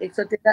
113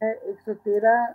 113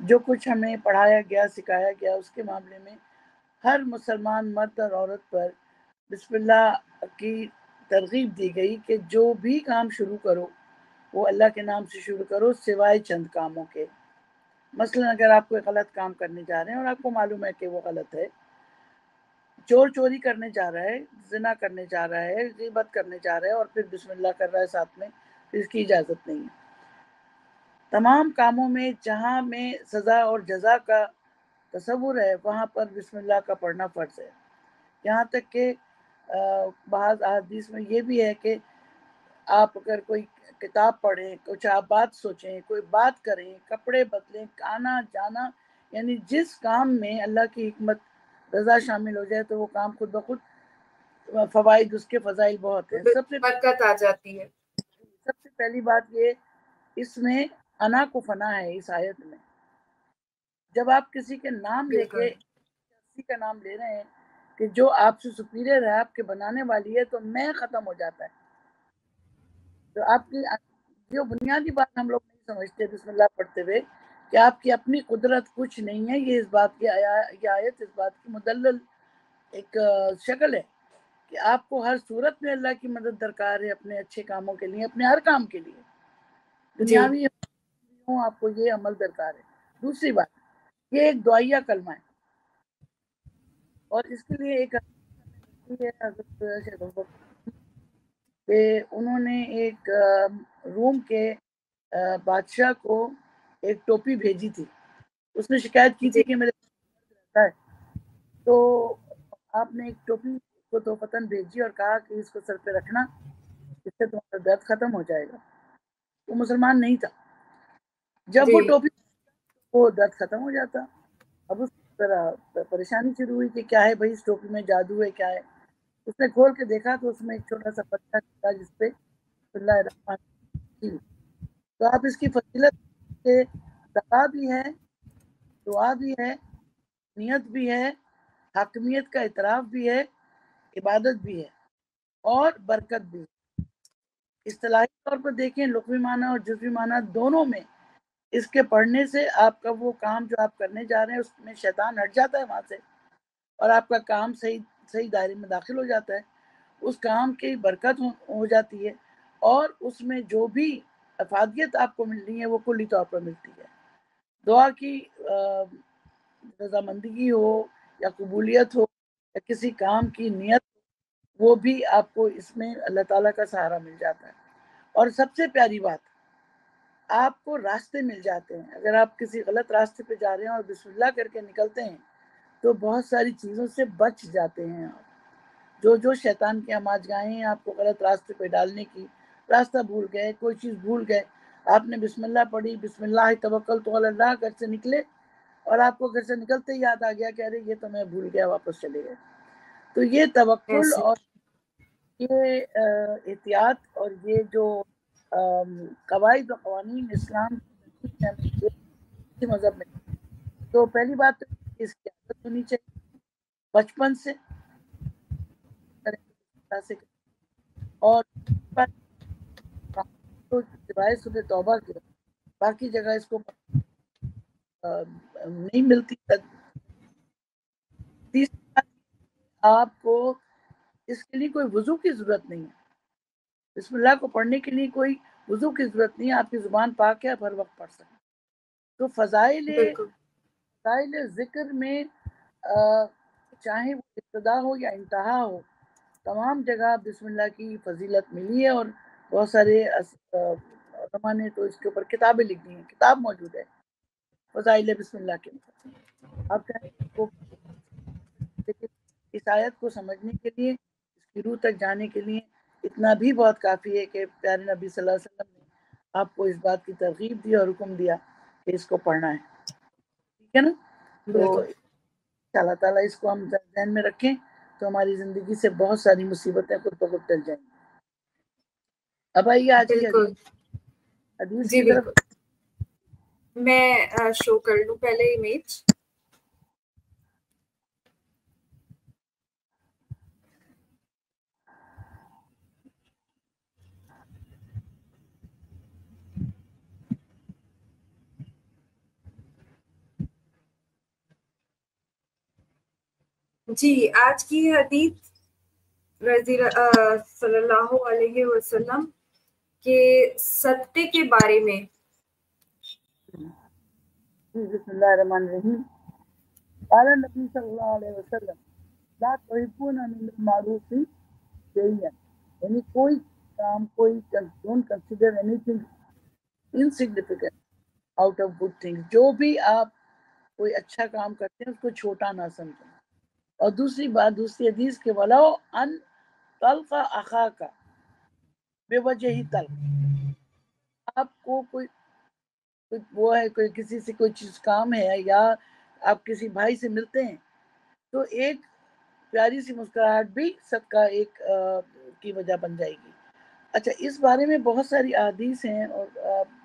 جو کچھ ہمیں پڑھایا گیا سکھایا گیا اس کے معاملے میں ہر مسلمان مرد اور عورت پر بسم اللہ کی ترغیب دی گئی کہ جو بھی کام شروع کرو وہ اللہ کے نام سے شروع کرو سوائے چند کاموں کے. مثلا اگر آپ کوئی غلط کام کرنے جا رہے ہیں اور آپ کو معلوم ہے کہ وہ غلط ہے، چوری کرنے جا رہا ہے، زنا کرنے جا رہا ہے، غیبت کرنے جا رہا ہے اور پھر بسم اللہ کر رہا ہے ساتھ میں، پھر اس کی اجازت نہیں ہے. تمام کاموں میں جہاں میں سزا اور جزا کا تصور ہے وہاں پر بسم اللہ کا پڑھنا فرض ہے. یہاں تک کہ بعض احادیث میں یہ بھی ہے کہ آپ اگر کوئی کتاب پڑھیں، کچھ آپ بات سوچیں، کوئی بات کریں، کپڑے بدلیں، آنا جانا، یعنی جس کام میں اللہ کی حکمت رضا شامل ہو جائے تو وہ کام خود بخود فوائد اس کے فضائل بہت ہیں. برکت آ جاتی ہے. سب سے پہلی بات یہ اس میں انا کو فنا ہے. اس آیت میں جب آپ کسی کے نام لے کے کسی کا نام لے رہے ہیں کہ جو آپ سے سپیریئر ہے، آپ کے بنانے والی ہے، تو میں ختم ہو جاتا ہے. تو آپ کی جو بنیادی بات ہم لوگ نہیں سمجھتے بسم اللہ پڑھتے ہوئے کہ آپ کی اپنی قدرت کچھ نہیں ہے. یہ اس بات کی یہ آیت اس بات کی مدلل ایک شکل ہے کہ آپ کو ہر صورت میں اللہ کی مدد درکار ہے اپنے اچھے کاموں کے لیے، اپنے ہر کام کے لیے. دنیاوی آپ کو یہ عمل درکار ہے. دوسری بات یہ ایک دعائیہ کلمہ ہے اور اس کے لیے ایک کہ انہوں نے ایک روم کے بادشاہ کو ایک ٹوپی بھیجی تھی. اس نے شکایت کی تھی کہ میرے رہتا ہے، تو آپ نے ایک ٹوپی کو توفتاً بھیجی اور کہا کہ اس کو سر پہ رکھنا، اس سے تمہارا درد ختم ہو جائے گا. وہ مسلمان نہیں تھا. جب وہ ٹوپی وہ درد ختم ہو جاتا. اب اس طرح پریشانی شروع ہوئی کہ کیا ہے بھائی اس ٹوپی میں جادو ہے کیا ہے. اس نے کھول کے دیکھا تو اس میں ایک چھوٹا سا پتھر تھا جس پہ بسم اللہ الرحمن الرحیم. تو آپ اس کی فضیلت کے دعا بھی ہے، دعا بھی ہے، نیت بھی ہے، حاکمیت کا اعتراف بھی ہے، عبادت بھی ہے اور برکت بھی ہے. اصطلاحی طور پر دیکھیں لغوی معنی اور جزوی معنی دونوں میں اس کے پڑھنے سے آپ کا وہ کام جو آپ کرنے جا رہے ہیں اس میں شیطان ہٹ جاتا ہے وہاں سے اور آپ کا کام صحیح دائرے میں داخل ہو جاتا ہے. اس کام کی برکت ہو جاتی ہے اور اس میں جو بھی افادیت آپ کو ملنی ہے وہ کلی طور پر ملتی ہے. دعا کی رضامندگی ہو یا قبولیت ہو یا کسی کام کی نیت، وہ بھی آپ کو اس میں اللہ تعالیٰ کا سہارا مل جاتا ہے. اور سب سے پیاری بات، آپ کو راستے مل جاتے ہیں. اگر آپ کسی غلط راستے پہ جا رہے ہیں اور بسم اللہ کر کے نکلتے ہیں تو بہت ساری چیزوں سے بچ جاتے ہیں. آپ جو شیطان کی آماجگاہیں ہیں آپ کو غلط راستے پہ ڈالنے کی، راستہ بھول گئے، کوئی چیز بھول گئے، آپ نے بسم اللہ پڑھی، بسم اللہ توکلت علی اللہ، گھر سے نکلے اور آپ کو گھر سے نکلتے ہی یاد آ گیا کہ ارے یہ تو میں بھول گیا، واپس چلے گئے. تو یہ توکل اور یہ احتیاط اور یہ جو قواعد و قوانین اسلام کی مذہب میں، تو پہلی بات تو اس کی عادت ہونی چاہیے بچپن سے. اور سوائے صبح توبہ کے باقی جگہ اس کو نہیں ملتی. تیسری بات آپ کو اس کے لیے کوئی وضو کی ضرورت نہیں ہے. بسم اللہ کو پڑھنے کے لیے کوئی وضو کی ضرورت نہیں ہے. آپ کی زبان پاک ہے، آپ ہر وقت پڑھ سکیں. تو فضائل ذکر میں چاہے وہ ابتدا ہو یا انتہا ہو، تمام جگہ بسم اللہ کی فضیلت ملی ہے. اور بہت سارے علماء نے تو اس کے اوپر کتابیں لکھ دی ہیں. کتاب موجود ہے فضائل بسم اللہ کے اوپر. آپ چاہیں اس آیت کو سمجھنے کے لیے، اس کی روح تک جانے کے لیے اتنا بھی بہت کافی ہے کہ پیارے نبی صلی اللہ علیہ وسلم نے آپ کو اس بات کی ترغیب دی اور حکم دیا کہ اس کو پڑھنا ہے. ٹھیک ہے نا؟ تو اللہ تعالیٰ اس کو ہم ذہن میں رکھیں تو ہماری زندگی سے بہت ساری مصیبتیں خود بخود ٹل جائیں گی. اب آئیے آج کی حدیث کی طرف. میں شو کر لوں پہلے امیج. جی آج کی حدیث صلی اللہ علیہ وسلم کے صدقے کے بارے میں. بسم اللہ الرحمن الرحیم. قال نبی صلی اللہ علیہ وسلم لا تحبون من المعروف شیئا، یعنی کوئی کام، کوئی don't consider anything insignificant out of good things. جو بھی آپ کوئی اچھا کام کرتے ہیں اس کو چھوٹا نہ سمجھیں. اور دوسری بات، دوسری حدیث کے ولو ان تلقى اخاک بوجہ تلق، آپ کو کوئی وہ ہے، کوئی کسی سے کوئی چیز کام ہے یا آپ کسی بھائی سے ملتے ہیں تو ایک پیاری سی مسکراہٹ بھی صدقہ ایک کی وجہ بن جائے گی. اچھا، اس بارے میں بہت ساری احادیث ہیں اور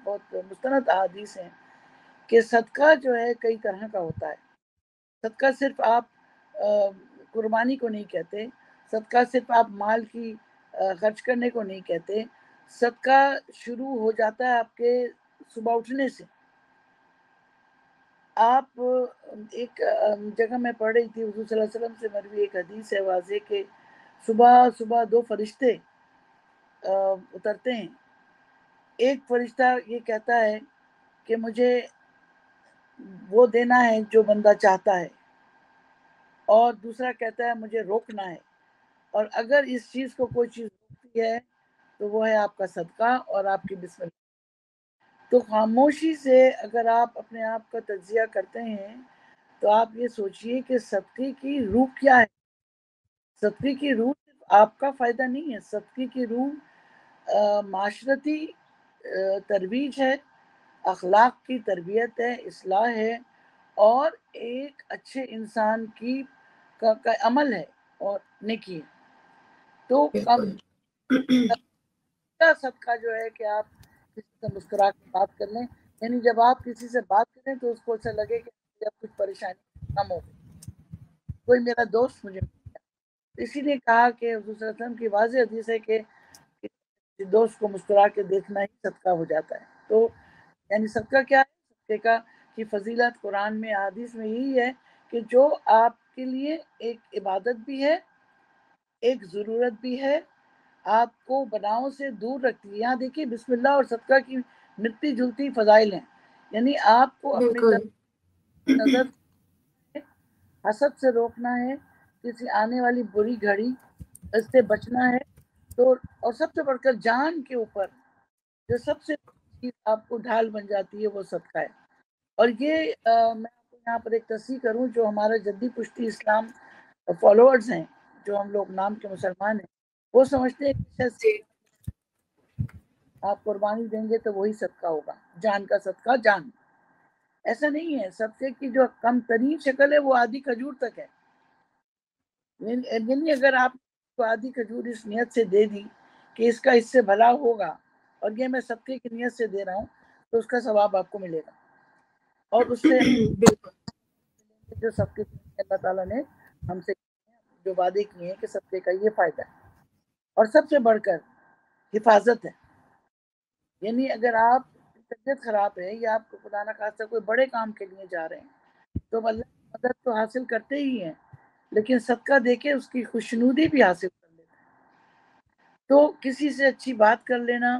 بہت مستند احادیث ہیں کہ صدقہ جو ہے کئی طرح کا ہوتا ہے. صدقہ صرف آپ قربانی کو نہیں کہتے، صدقہ صرف آپ مال کی خرچ کرنے کو نہیں کہتے. صدقہ شروع ہو جاتا ہے آپ کے صبح اٹھنے سے. آپ ایک جگہ میں پڑھ رہی تھی، حضور صلی اللہ علیہ وسلم سے مروی ایک حدیث ہے واضح کہ صبح صبح دو فرشتے اترتے ہیں. ایک فرشتہ یہ کہتا ہے کہ مجھے وہ دینا ہے جو بندہ چاہتا ہے، اور دوسرا کہتا ہے مجھے روکنا ہے، اور اگر اس چیز کو کوئی چیز روکتی ہے تو وہ ہے آپ کا صدقہ اور آپ کی بسم اللہ. تو خاموشی سے اگر آپ اپنے آپ کا تجزیہ کرتے ہیں تو آپ یہ سوچئے کہ صدقے کی روح کیا ہے. صدقے کی روح صرف آپ کا فائدہ نہیں ہے، صدقے کی روح معاشرتی ترویج ہے، اخلاق کی تربیت ہے، اصلاح ہے، اور ایک اچھے انسان کی کا عمل ہے اور نیکی ہے. تو بالکل. صدقہ جو ہے کہ آپ کسی سے مسکرا کے بات کر لیں، یعنی جب آپ کسی سے بات کریں تو اس کو ایسا لگے کہ جب کچھ پریشانی کم ہو گئی، کوئی میرا دوست مجھے. اسی لیے کہا کہ حضور صلی اللہ علیہ وسلم کی واضح حدیث ہے کہ دوست کو مسکرا کے دیکھنا ہی صدقہ ہو جاتا ہے. تو یعنی صدقہ کیا ہے؟ صدقہ کی فضیلت قرآن میں، حدیث میں یہی ہے کہ جو آپ کے لیے ایک عبادت بھی ہے، ایک ضرورت بھی ہے، آپ کو بناؤں سے دور رکھتی ہے. یہاں دیکھیے بسم اللہ اور صدقہ کی ملتی جلتی فضائل ہیں. یعنی آپ کو اپنی بالکل. طرف نظر حسد سے روکنا ہے، کسی آنے والی بری گھڑی اس سے بچنا ہے. تو اور سب سے بڑھ کر جان کے اوپر جو سب سے چیز آپ کو ڈھال بن جاتی ہے وہ صدقہ ہے. اور یہ میں آپ کو یہاں پر ایک تصحیح کروں، جو ہمارا جدی پشتی اسلام فالوورز ہیں، جو ہم لوگ نام کے مسلمان ہیں، وہ سمجھتے ہیں کہ جی. آپ قربانی دیں گے تو وہی صدقہ ہوگا، جان کا صدقہ جان. ایسا نہیں ہے. صدقے کی جو کم ترین شکل ہے وہ آدھی کھجور تک ہے. یعنی اگر آپ کو آدھی کھجور اس نیت سے دے دی کہ اس کا اس سے بھلا ہوگا اور یہ میں صدقے کی نیت سے دے رہا ہوں، تو اس کا ثواب آپ کو ملے گا. اور اس سے بالکل. جو صدقے کی اللہ تعالیٰ نے ہم سے جو وعدے کیے ہیں کہ صدقے کا یہ فائدہ ہے. اور سب سے بڑھ کر حفاظت ہے. یعنی اگر آپ کی طبیعت خراب ہے یا آپ کو خدا نہ خاصہ کوئی بڑے کام کے لیے جا رہے ہیں تو اللہ کی مدد تو حاصل کرتے ہی ہیں، لیکن صدقہ دے کے اس کی خوشنودی بھی حاصل کر لیتے ہیں. تو کسی سے اچھی بات کر لینا،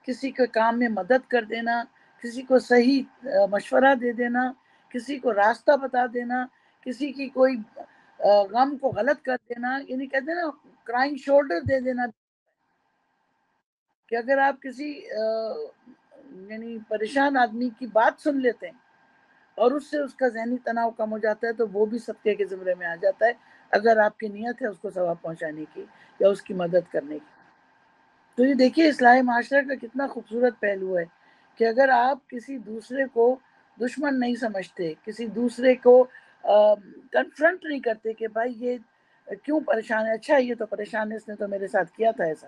کسی کے کام میں مدد کر دینا، کسی کو صحیح مشورہ دے دینا، کسی کو راستہ بتا دینا، کسی کی کوئی غم کو غلط کر دینا، یعنی کہتے ہیں نا کرائنگ شولڈر دے دینا. کہ اگر آپ کسی یعنی پریشان آدمی کی بات سن لیتے ہیں اور اس سے اس کا ذہنی تناؤ کم ہو جاتا ہے تو وہ بھی صدقے کے زمرے میں آ جاتا ہے، اگر آپ کی نیت ہے اس کو ثواب پہنچانے کی یا اس کی مدد کرنے کی. تو یہ دیکھیے اصلاح معاشرہ کا کتنا خوبصورت پہلو ہے کہ اگر آپ کسی دوسرے کو دشمن نہیں سمجھتے، کسی دوسرے کو کنفرنٹ نہیں کرتے کہ بھائی یہ کیوں پریشان ہے، اچھا یہ تو پریشان ہے، اس نے تو میرے ساتھ کیا تھا ایسا،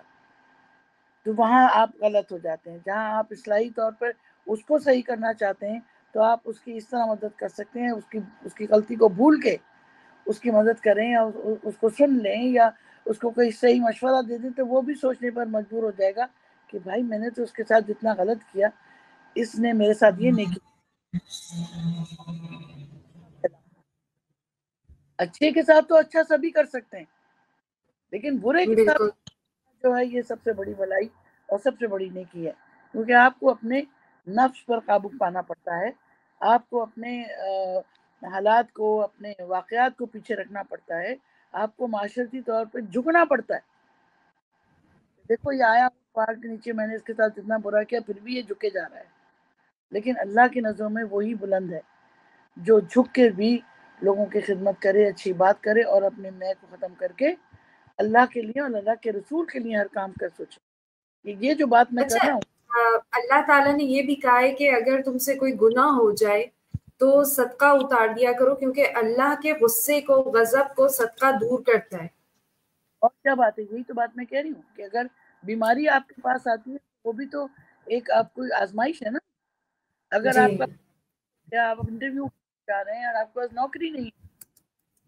تو وہاں آپ غلط ہو جاتے ہیں. جہاں آپ اصلاحی طور پر اس کو صحیح کرنا چاہتے ہیں تو آپ اس کی اس طرح مدد کر سکتے ہیں، اس کی غلطی کو بھول کے اس کی مدد کریں یا اس کو سن لیں یا اس کو کوئی صحیح مشورہ دے دیں، تو وہ بھی سوچنے پر مجبور ہو جائے گا کہ بھائی میں نے تو اس کے ساتھ جتنا غلط کیا اس نے میرے ساتھ یہ نہیں کیا. اچھے کے ساتھ تو اچھا سبھی کر سکتے ہیں، لیکن برے کے ساتھ بالکل جو ہے یہ سب سے بڑی بھلائی اور سب سے بڑی نیکی ہے، کیونکہ آپ کو اپنے نفس پر قابو پانا پڑتا ہے، آپ کو اپنے حالات کو، اپنے واقعات کو پیچھے رکھنا پڑتا ہے، آپ کو معاشرتی طور پہ جھکنا پڑتا ہے۔ دیکھو یہ آیا پہاڑ کے نیچے، میں نے اس کے ساتھ اتنا برا کیا پھر بھی یہ جھکے جا رہا ہے، لیکن اللہ کی نظروں میں وہی بلند ہے جو جھک کے بھی لوگوں کی خدمت کرے، اچھی بات کرے اور اپنے میں کو ختم کر کے اللہ کے لیے اور اللہ کے رسول کے لیے ہر کام کر سوچے۔ یہ جو بات میں کر اچھا، رہا ہوں، اللہ تعالیٰ نے یہ بھی کہا ہے کہ اگر تم سے کوئی گناہ ہو جائے تو صدقہ اتار دیا کرو، کیونکہ اللہ کے غصے کو، غضب کو صدقہ دور کرتا ہے۔ اور کیا بات ہے، یہی تو بات میں کہہ رہی ہوں کہ اگر بیماری آپ کے پاس آتی ہے وہ بھی تو ایک آپ کو آزمائش ہے نا۔ اگر جی آپ کا کیا آپ انٹرویو جا رہے ہیں اور آپ کے پاس نوکری نہیں ہے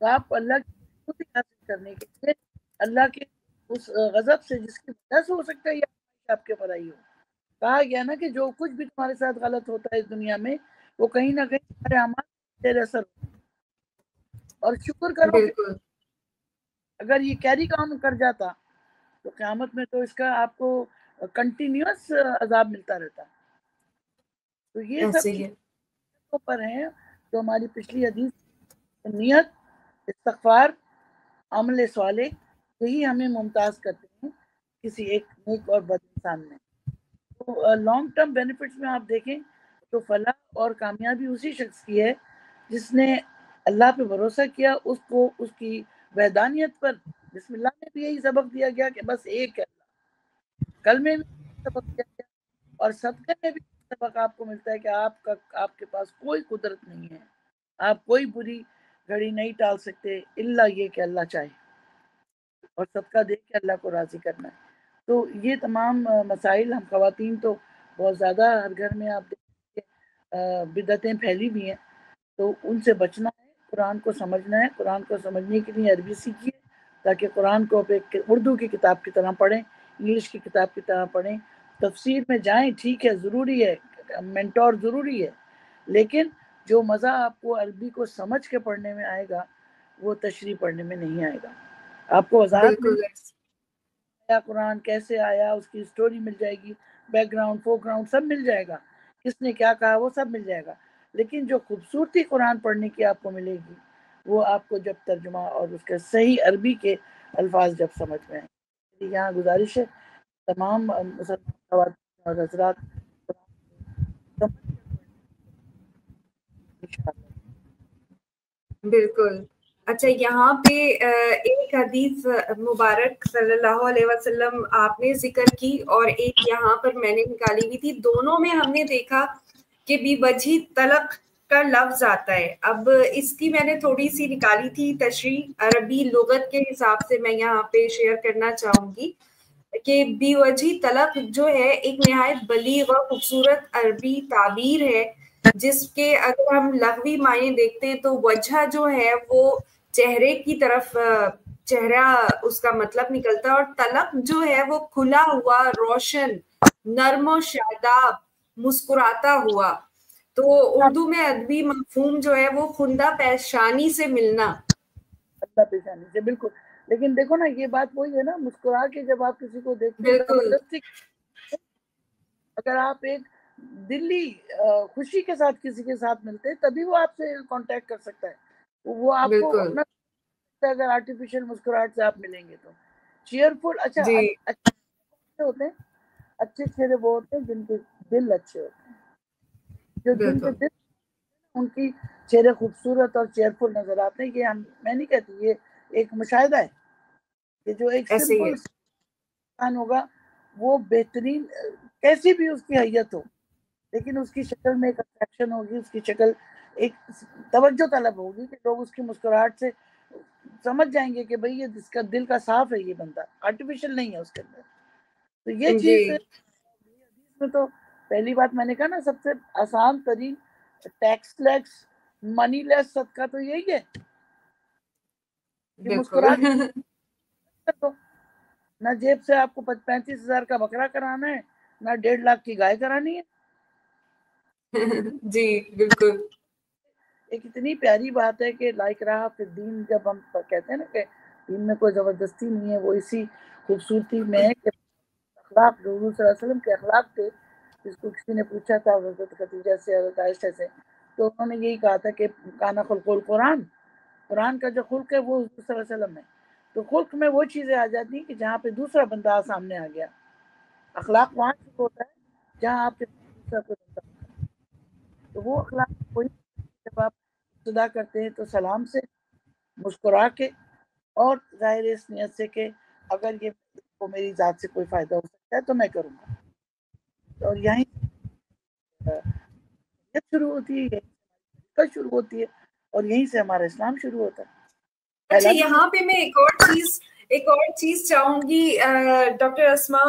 تو آپ اللہ کی خوشی حاصل کرنے کے لیے اللہ کے اس غضب سے جس کی وجہ سے ہو سکتا ہے یہ آپ کے اوپر آئی ہو، کہا گیا نا کہ جو کچھ بھی تمہارے ساتھ غلط ہوتا ہے اس دنیا میں وہ کہیں نہ کہیں تمہارے اعمال تیرے اثر ہوتے ہیں، اور شکر کرو کہ بالکل اگر یہ کیری آن کر جاتا تو قیامت میں تو اس کا آپ کو کنٹینیوس عذاب ملتا رہتا۔ تو یہ سب ایسے ہی ہے۔ چیزوں پر ہیں جو ہماری پچھلی حدیث، نیت، استغفار، عمل صالح، یہی ہمیں ممتاز کرتے ہیں کسی ایک نیک اور بد انسان میں۔ تو لانگ ٹرم بینیفٹس میں آپ دیکھیں تو فلاح اور کامیابی اسی شخص کی ہے جس نے اللہ پہ بھروسہ کیا، اس کو اس کی وحدانیت پر بسم اللہ میں بھی یہی سبق دیا گیا کہ بس ایک ہے، کلمے میں بھی سبق دیا گیا، اور صدقے میں بھی سبق آپ کو ملتا ہے کہ آپ کے پاس کوئی قدرت نہیں ہے، آپ کوئی بری گھڑی نہیں ٹال سکتے الا یہ کہ اللہ چاہے، اور صدقہ دے کے اللہ کو راضی کرنا ہے۔ تو یہ تمام مسائل، ہم خواتین تو بہت زیادہ ہر گھر میں آپ دیکھیں بدعتیں پھیلی بھی ہیں، تو ان سے بچنا ہے، قرآن کو سمجھنا ہے، قرآن کو سمجھنے کے لیے عربی سیکھیے تاکہ قرآن کو ایک اردو کی کتاب کی طرح پڑھیں، انگلش کی کتاب کی طرح پڑھیں، تفسیر میں جائیں، ٹھیک ہے ضروری ہے، مینٹور ضروری ہے، لیکن جو مزہ آپ کو عربی کو سمجھ کے پڑھنے میں آئے گا وہ تشریح پڑھنے میں نہیں آئے گا۔ آپ کو وضاحت مل بالکل آیا قرآن کیسے آیا، اس کی سٹوری مل جائے گی، بیک گراؤنڈ فور گراؤنڈ سب مل جائے گا، کس نے کیا کہا وہ سب مل جائے گا، لیکن جو خوبصورتی قرآن پڑھنے کی آپ کو ملے گی وہ آپ کو جب ترجمہ اور اس کے صحیح عربی کے الفاظ جب سمجھ میں آئیں۔ یہاں گزارش ہے تمام مسلمان خواتین اور حضرات قرآن سمجھ کر پڑھیں انشاءاللہ۔ بالکل۔ اچھا، یہاں پہ ایک حدیث مبارک صلی اللہ علیہ وسلم آپ نے ذکر کی اور ایک یہاں پر میں نے نکالی ہوئی تھی، دونوں میں ہم نے دیکھا کہ بی وجہی طلق کا لفظ آتا ہے۔ اب اس کی میں نے تھوڑی سی نکالی تھی تشریح عربی لغت کے حساب سے، میں یہاں پہ شیئر کرنا چاہوں گی کہ بی وجہی طلق جو ہے ایک نہایت بلیغ اور خوبصورت عربی تعبیر ہے، جس کے اگر ہم لغوی معنی دیکھتے ہیں تو وجہ جو ہے وہ چہرے کی طرف، چہرہ اس کا مطلب نکلتا ہے، اور طلق جو ہے وہ کھلا ہوا، روشن، نرم و شاداب، مسکراتا ہوا۔ تو اردو میں ادبی مفہوم جو ہے وہ خندہ پیشانی سے ملنا۔ اللہ پیشانی سے، بالکل۔ لیکن دیکھو نا یہ بات وہی ہے نا، مسکرا کے جب آپ کسی کو دیکھتے ہیں بالکل زبردستی، اگر آپ ایک دلی خوشی کے ساتھ کسی کے ساتھ ملتے ہیں تبھی وہ آپ سے کانٹیکٹ کر سکتا ہے، وہ آپ کو بالکل اپنا اگر آرٹیفیشل مسکراہٹ سے آپ ملیں گے تو چیئرفل۔ اچھا جی اچھے ہوتے ہیں، اچھے چہرے وہ ہوتے ہیں جن کے دل اچھے ہوتے ہیں، جو جن کے بالکل دل ان کی چہرے خوبصورت اور چیئرفل نظر آتے ہیں۔ یہ میں نہیں کہتی، یہ ایک مشاہدہ ہے کہ جو ایک ایسے ہی سمپل ہے۔ انسان ہوگا وہ بہترین کیسی بھی اس کی حیت ہو، لیکن اس کی شکل میں ایک اٹریکشن ہوگی، اس کی شکل ایک توجہ طلب ہوگی کہ لوگ اس کی مسکراہٹ سے سمجھ جائیں گے کہ بھئی یہ جس کا دل کا صاف ہے، یہ بندہ آرٹیفیشل نہیں ہے اس کے اندر۔ تو یہ جی چیز حدیث میں تو پہلی بات میں نے کہا نا، سب سے آسان ترین ٹیکس لیس منی لیس صدقہ تو یہی ہے کہ بالکل مسکرا کر دو، نہ جیب سے آپ کو 35,000 کا بکرا کرانا ہے، نہ 1.5 لاکھ کی گائے کرانی ہے، جی بالکل ایک اتنی پیاری بات ہے کہ لا اکراہ فی الدین، جب ہم کہتے ہیں نا کہ دین میں کوئی زبردستی نہیں ہے، وہ اسی خوبصورتی میں ہے کہ اخلاق حضور صلی اللہ علیہ وسلم کے اخلاق تھے. جس کو کسی نے پوچھا تھا حضرت خدیجہ سے، حضرت عائشہ سے، تو انہوں نے یہی کہا تھا کہ کانا خلق القرآن، قرآن کا جو خلق ہے وہ حضور صلی اللہ علیہ وسلم ہے. تو خلق میں وہ چیزیں آ جاتی ہیں کہ جہاں پہ دوسرا بندہ سامنے آ گیا. اخلاق وہاں شروع ہوتا ہے جہاں آپ کے دوسرا کوئی بندہ ہوتا ہے. تو وہ اخلاق کوئی جب آپ ابتدا کرتے ہیں تو سلام سے، مسکرا کے، اور ظاہر اس نیت سے کہ اگر یہ کو میری ذات سے کوئی فائدہ ہو سکتا ہے تو میں کروں گا. اور یہیں شروع ہوتی ہے، یہیں شروع ہوتی ہے، اور یہیں سے ہمارا اسلام شروع ہوتا ہے. اچھا، یہاں پہ میں ایک اور چیز چاہوں گی ڈاکٹر اسما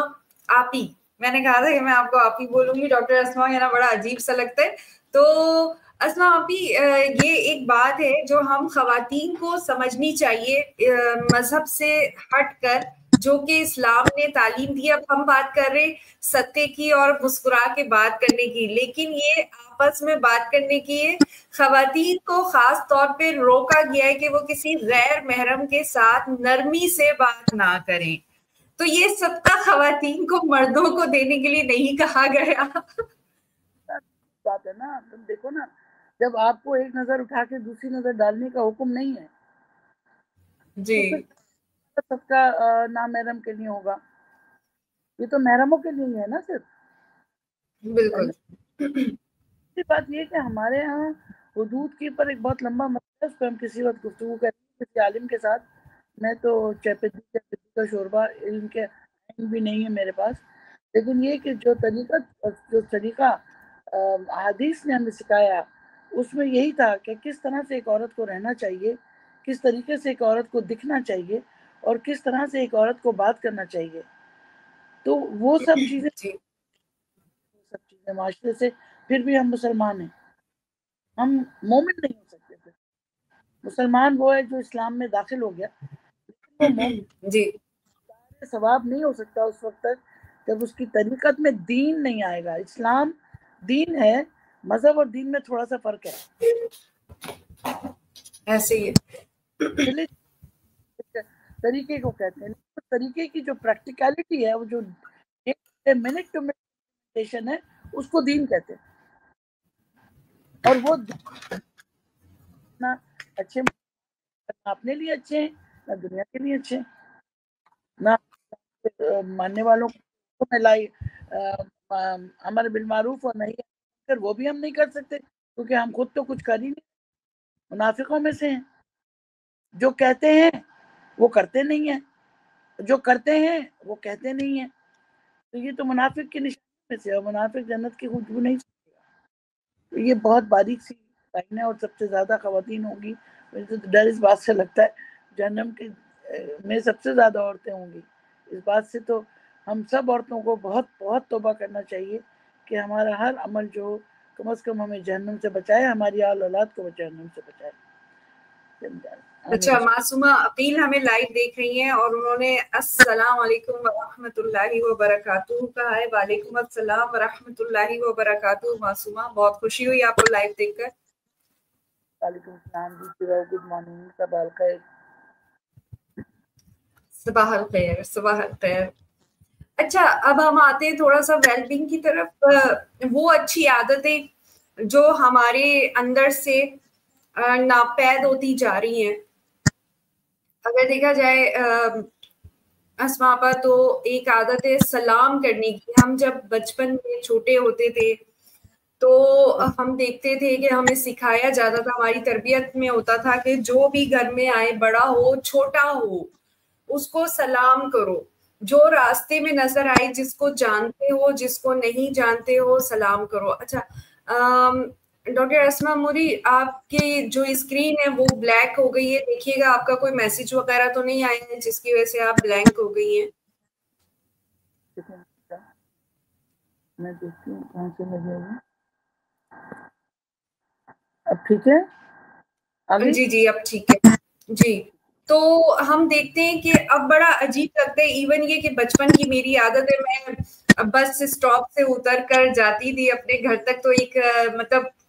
آپی. میں نے کہا تھا کہ میں آپ کو آپی بولوں گی، ڈاکٹر اسما کہنا بڑا عجیب سا لگتا ہے. تو اسما آپی، یہ ایک بات ہے جو ہم خواتین کو سمجھنی چاہیے مذہب سے ہٹ کر، جو کہ اسلام نے تعلیم دی. اب ہم بات کر رہے صدقے کی اور مسکرا کے بات کرنے کی، لیکن یہ آپس میں بات کرنے کی ہے. خواتین کو خاص طور پہ روکا گیا ہے کہ وہ کسی غیر محرم کے ساتھ نرمی سے بات نہ کریں. تو یہ صدقہ خواتین کو مردوں کو دینے کے لیے نہیں کہا گیا. بات ہے نا، تم دیکھو نا، جب آپ کو ایک نظر اٹھا کے دوسری نظر ڈالنے کا حکم نہیں ہے جی، تو پھر صدقہ نامحرم کے لیے ہوگا. یہ تو محرموں کے لیے ہی ہے نا صرف. بالکل. دوسری بات یہ کہ ہمارے ہاں حدود کے اوپر ایک بہت لمبا مسئلہ ہے، اس پہ ہم کسی وقت گفتگو کریں گے کسی عالم کے ساتھ. میں تو چپدی کا شوربہ علم کے علم بھی نہیں ہے میرے پاس، لیکن یہ کہ جو طریقہ حدیث نے ہمیں سکھایا اس میں یہی تھا کہ کس طرح سے ایک عورت کو رہنا چاہیے، کس طریقے سے ایک عورت کو دکھنا چاہیے، اور کس طرح سے ایک عورت کو بات کرنا چاہیے. تو وہ سب چیزیں معاشرے سے، پھر بھی ہم مسلمان ہیں، ہم مومن نہیں ہو سکتے. پھر مسلمان وہ ہے جو اسلام میں داخل ہو گیا، وہ مومن جی، ثواب نہیں ہو سکتا اس وقت تک جب اس کی طریقت میں دین نہیں آئے گا. اسلام دین ہے، مذہب اور دین میں تھوڑا سا فرق ہے. ایسے ہی ہے. طریقے کو کہتے ہیں، طریقے کی جو پریکٹیکلٹی ہے، وہ جو منٹ ٹو منٹ ہے، اس کو دین کہتے ہیں. اور وہ نہ اچھے نہ اپنے لیے اچھے ہیں، نہ دنیا کے لیے اچھے ہیں، نہ ماننے والوں کو لائی امر بالمعروف اور نہیں کر وہ بھی ہم نہیں کر سکتے، کیونکہ ہم خود تو کچھ کر ہی نہیں. منافقوں میں سے ہیں جو کہتے ہیں وہ کرتے نہیں ہیں، جو کرتے ہیں وہ کہتے نہیں ہیں. تو یہ تو منافق کی نشانی میں سے، اور منافق جنت کی خوشبو نہیں سکتے گا. تو یہ بہت باریک سی لائن ہے، اور سب سے زیادہ خواتین ہوں گی. مجھے تو ڈر اس بات سے لگتا ہے جہنم کے میں سب سے زیادہ عورتیں ہوں گی. اس بات سے تو ہم سب عورتوں کو بہت بہت توبہ کرنا چاہیے کہ ہمارا ہر عمل جو کم از کم ہمیں جہنم سے بچائے، ہماری آل اولاد کو جہنم سے بچائے. اچھا، معصومہ عقیل ہمیں لائیو دیکھ رہی ہیں اور انہوں نے السلام علیکم ورحمۃ اللہ وبرکاتہ کہا ہے. وعلیکم السلام ورحمۃ اللہ وبرکاتہ. معصومہ، بہت خوشی ہوئی آپ کو لائیو دیکھ کر. وعلیکم السلام جی، گڈ مارننگ، صباح الخیر. صباح الخیر، صباح الخیر. اچھا، اب ہم آتے ہیں تھوڑا سا ویل بینگ کی طرف. وہ اچھی عادتیں جو ہمارے اندر سے ناپید ہوتی جا رہی ہیں. اگر دیکھا جائے اسما آپا، تو ایک عادت ہے سلام کرنے کی. ہم جب بچپن میں چھوٹے ہوتے تھے تو ہم دیکھتے تھے کہ ہمیں سکھایا جاتا تھا، ہماری تربیت میں ہوتا تھا کہ جو بھی گھر میں آئے، بڑا ہو چھوٹا ہو، اس کو سلام کرو. جو راستے میں نظر آئے، جس کو جانتے ہو جس کو نہیں جانتے ہو، سلام کرو. اچھا ڈاکٹر اسما موری، آپ کی جو اسکرین ہے وہ بلیک ہو گئی ہے. دیکھیے گا آپ کا کوئی میسج وغیرہ تو نہیں آیا ہے جس کی وجہ سے آپ بلینک ہو گئی ہیں. میں دیکھتی ہوں کہاں سے لگے گا. اب ٹھیک ہے؟ جی اب ٹھیک ہے. جی، تو ہم دیکھتے ہیں کہ اب بڑا عجیب لگتا ہے. ایون یہ کہ بچپن کی میری عادت ہے، میں بس اسٹاپ سے اتر کر جاتی تھی اپنے گھر تک، تو ایک مطلب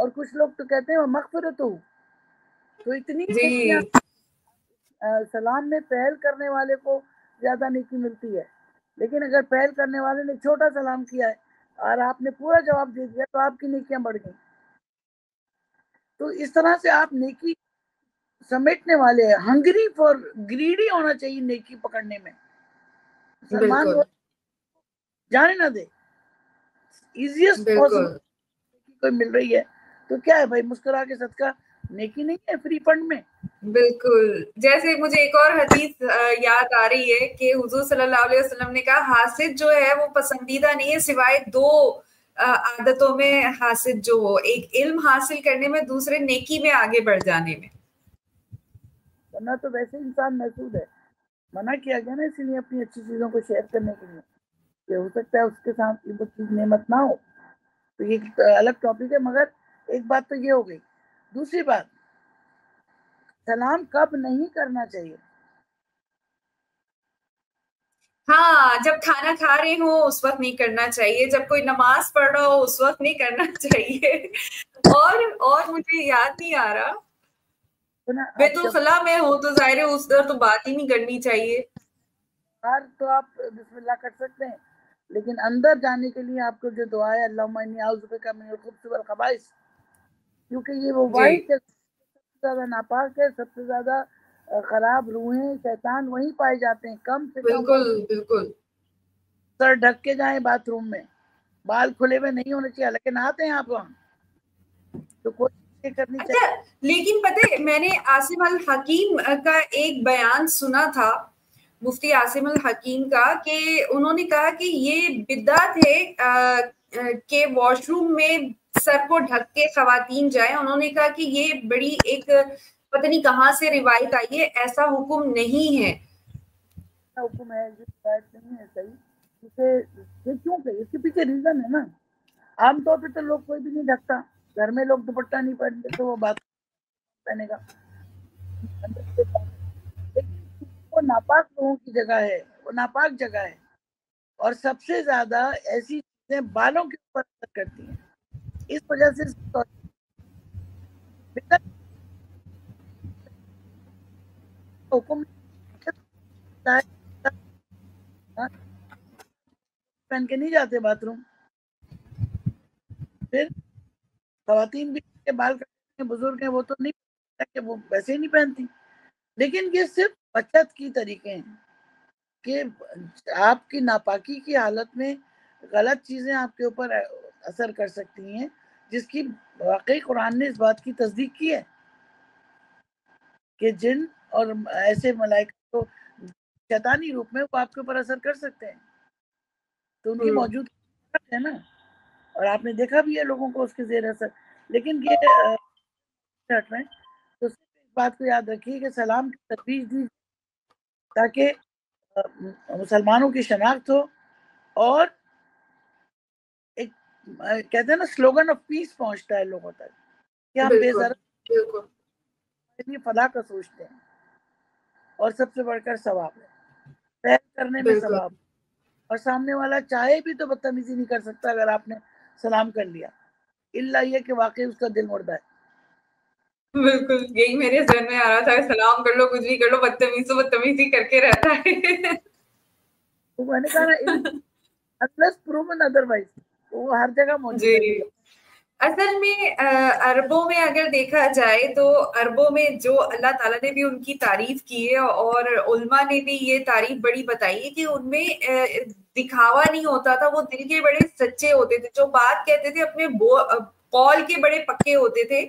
اور کچھ لوگ تو کہتے ہیں مغفرت ہو، تو اتنی نیکیاں سلام میں پہل کرنے والے کو زیادہ نیکی ملتی ہے، لیکن اگر پہل کرنے والے نے چھوٹا سلام کیا ہے اور آپ نے پورا جواب دے دیا تو آپ کی نیکیاں بڑھ گئیں. تو اس طرح سے آپ نیکی سمیٹنے والے ہیں. ہنگری فار گریڈی ہونا چاہیے نیکی پکڑنے میں. مسلمان وہ جانے نہ دے، ایزیسٹ پاسبل کوئی مل رہی ہے تو کیا ہے بھائی، مسکرا کے صدقہ نیکی نہیں ہے فری فنڈ میں. بالکل. جیسے مجھے ایک اور حدیث یاد آ رہی ہے کہ حضور صلی اللہ علیہ وسلم نے کہا حاسد جو ہے وہ پسندیدہ نہیں ہے سوائے دو عادتوں میں. حاسد جو ہو، ایک علم حاصل کرنے میں، دوسرے نیکی میں آگے بڑھ جانے میں. ورنہ تو ویسے انسان محسود ہے. منع کیا گیا نا اسی لیے اپنی اچھی چیزوں کو شیئر کرنے کے لیے، کہ ہو سکتا ہے اس کے ساتھ وہ چیز نعمت نہ ہو. تو یہ الگ ٹاپک ہے. مگر ایک بات تو یہ ہو گئی. دوسری بات، سلام کب نہیں کرنا چاہیے؟ ہاں، جب کھانا کھا رہے ہو اس وقت نہیں کرنا چاہیے، جب کوئی نماز پڑھ رہا ہو اس وقت نہیں کرنا چاہیے، اور مجھے یاد نہیں آ رہا. بیت الخلاء میں ہو تو ظاہر ہے اس در تو بات ہی نہیں کرنی چاہیے. تو آپ بسم اللہ کر سکتے ہیں، لیکن اندر جانے کے لیے آپ کو جو دعا ہے اللہم انی اعوذ بک من الخبث والخبائث، کیونکہ یہ وہ واحد سب سے زیادہ ناپاک ہے، سب سے زیادہ خراب روحیں شیطان وہیں پائے جاتے ہیں. کم سے کم بالکل سر ڈھک کے جائیں باتھ روم میں، بال کھلے ہوئے نہیں ہونے چاہیے، لیکن آتے ہیں آپ وہاں تو کوشش کرنی چاہیے. لیکن پتہ ہے میں نے عاصم الحکیم کا ایک بیان سنا تھا، مفتی عاصم الحکیم کا، کہ انہوں نے کہا کہ یہ بدعت ہے کہ واش روم میں سر کو ڈھک کے خواتین جائیں. انہوں نے کہا کہ یہ بڑی ایک پتہ نہیں کہاں سے روایت آئی ہے، ایسا حکم نہیں ہے. حکم ہے یہ روایت نہیں ہے صحیح. اسے کیوں کہ اس کے پیچھے ریزن ہے نا. عام طور پہ تو لوگ کوئی بھی نہیں ڈھکتا، گھر میں لوگ دوپٹہ نہیں پہنتے تو وہ بات پہنے گا. وہ ناپاک لوگوں کی جگہ ہے، وہ ناپاک جگہ ہے. اور سب سے زیادہ ایسی چیزیں بالوں کے اوپر اثر کرتی ہیں. اس وجہ سے حکم پہن کے نہیں جاتے باتھ روم. پھر خواتین بھی کے بال کٹتے ہیں، بزرگ ہیں وہ تو نہیں کہ وہ ویسے ہی نہیں پہنتی. لیکن یہ صرف بچت کی طریقے ہیں کہ آپ کی ناپاکی کی حالت میں غلط چیزیں آپ کے اوپر اثر کر سکتی ہیں، جس کی واقعی قرآن نے اس بات کی تصدیق کی ہے کہ جن اور ایسے ملائکہ کو شیطانی روپ میں وہ آپ کے اوپر اثر کر سکتے ہیں. تو ان کی موجودگی ہے نا، اور آپ نے دیکھا بھی ہے لوگوں کو اس کے زیر اثر. لیکن یہ تو اس بات کو یاد رکھیے کہ سلام کی ترویج دی تاکہ مسلمانوں کی شناخت ہو، اور ایک کہتے ہیں نا سلوگن آف پیس پہنچتا ہے لوگوں تک کہ ہم بے ضرر فلاح کا سوچتے ہیں. اور سب سے بڑھ کر ثواب ہے، پہل کرنے میں ثواب. اور سامنے والا چاہے بھی تو بدتمیزی نہیں کر سکتا اگر آپ نے سلام کر لیا، الا یہ کہ واقعی اس کا دل مردہ ہے. بالکل یہی میرے ذہن میں آ رہا تھا، سلام کر لو کچھ بھی کر لو، بدتمیزی کر کے رہتا ہے. تو میں نے کہا نا unless proven otherwise، وہ ہر جگہ موجود ہے. اصل میں عربوں میں اگر دیکھا جائے تو عربوں میں جو اللہ تعالیٰ نے بھی ان کی تعریف کی ہے، اور علماء نے بھی یہ تعریف بڑی بتائی ہے کہ ان میں دکھاوا نہیں ہوتا تھا. وہ دل کے بڑے سچے ہوتے تھے، جو بات کہتے تھے اپنے قول کے بڑے پکے ہوتے تھے.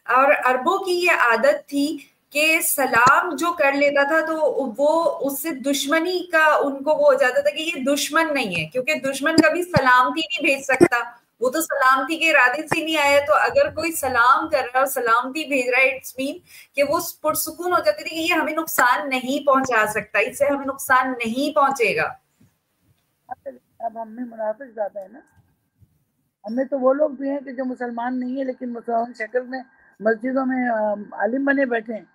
اور عربوں کی یہ عادت تھی کہ سلام جو کر لیتا تھا تو وہ اس سے دشمنی کا ان کو وہ ہو جاتا تھا کہ یہ دشمن نہیں ہے، کیونکہ دشمن کبھی سلامتی نہیں بھیج سکتا. وہ تو سلامتی کے ارادے سے نہیں آیا. تو اگر کوئی سلام کر رہا ہے اور سلامتی بھیج رہا ہے، اٹس مین کہ وہ پرسکون ہو جاتے تھے کہ یہ ہمیں نقصان نہیں پہنچا سکتا، اس سے ہمیں نقصان نہیں پہنچے گا. اب ہم میں منافق زیادہ ہے نا. ہمیں تو وہ لوگ بھی ہیں کہ جو مسلمان نہیں ہے لیکن مسلمان شکل میں مسجدوں میں عالم بنے بیٹھے ہیں.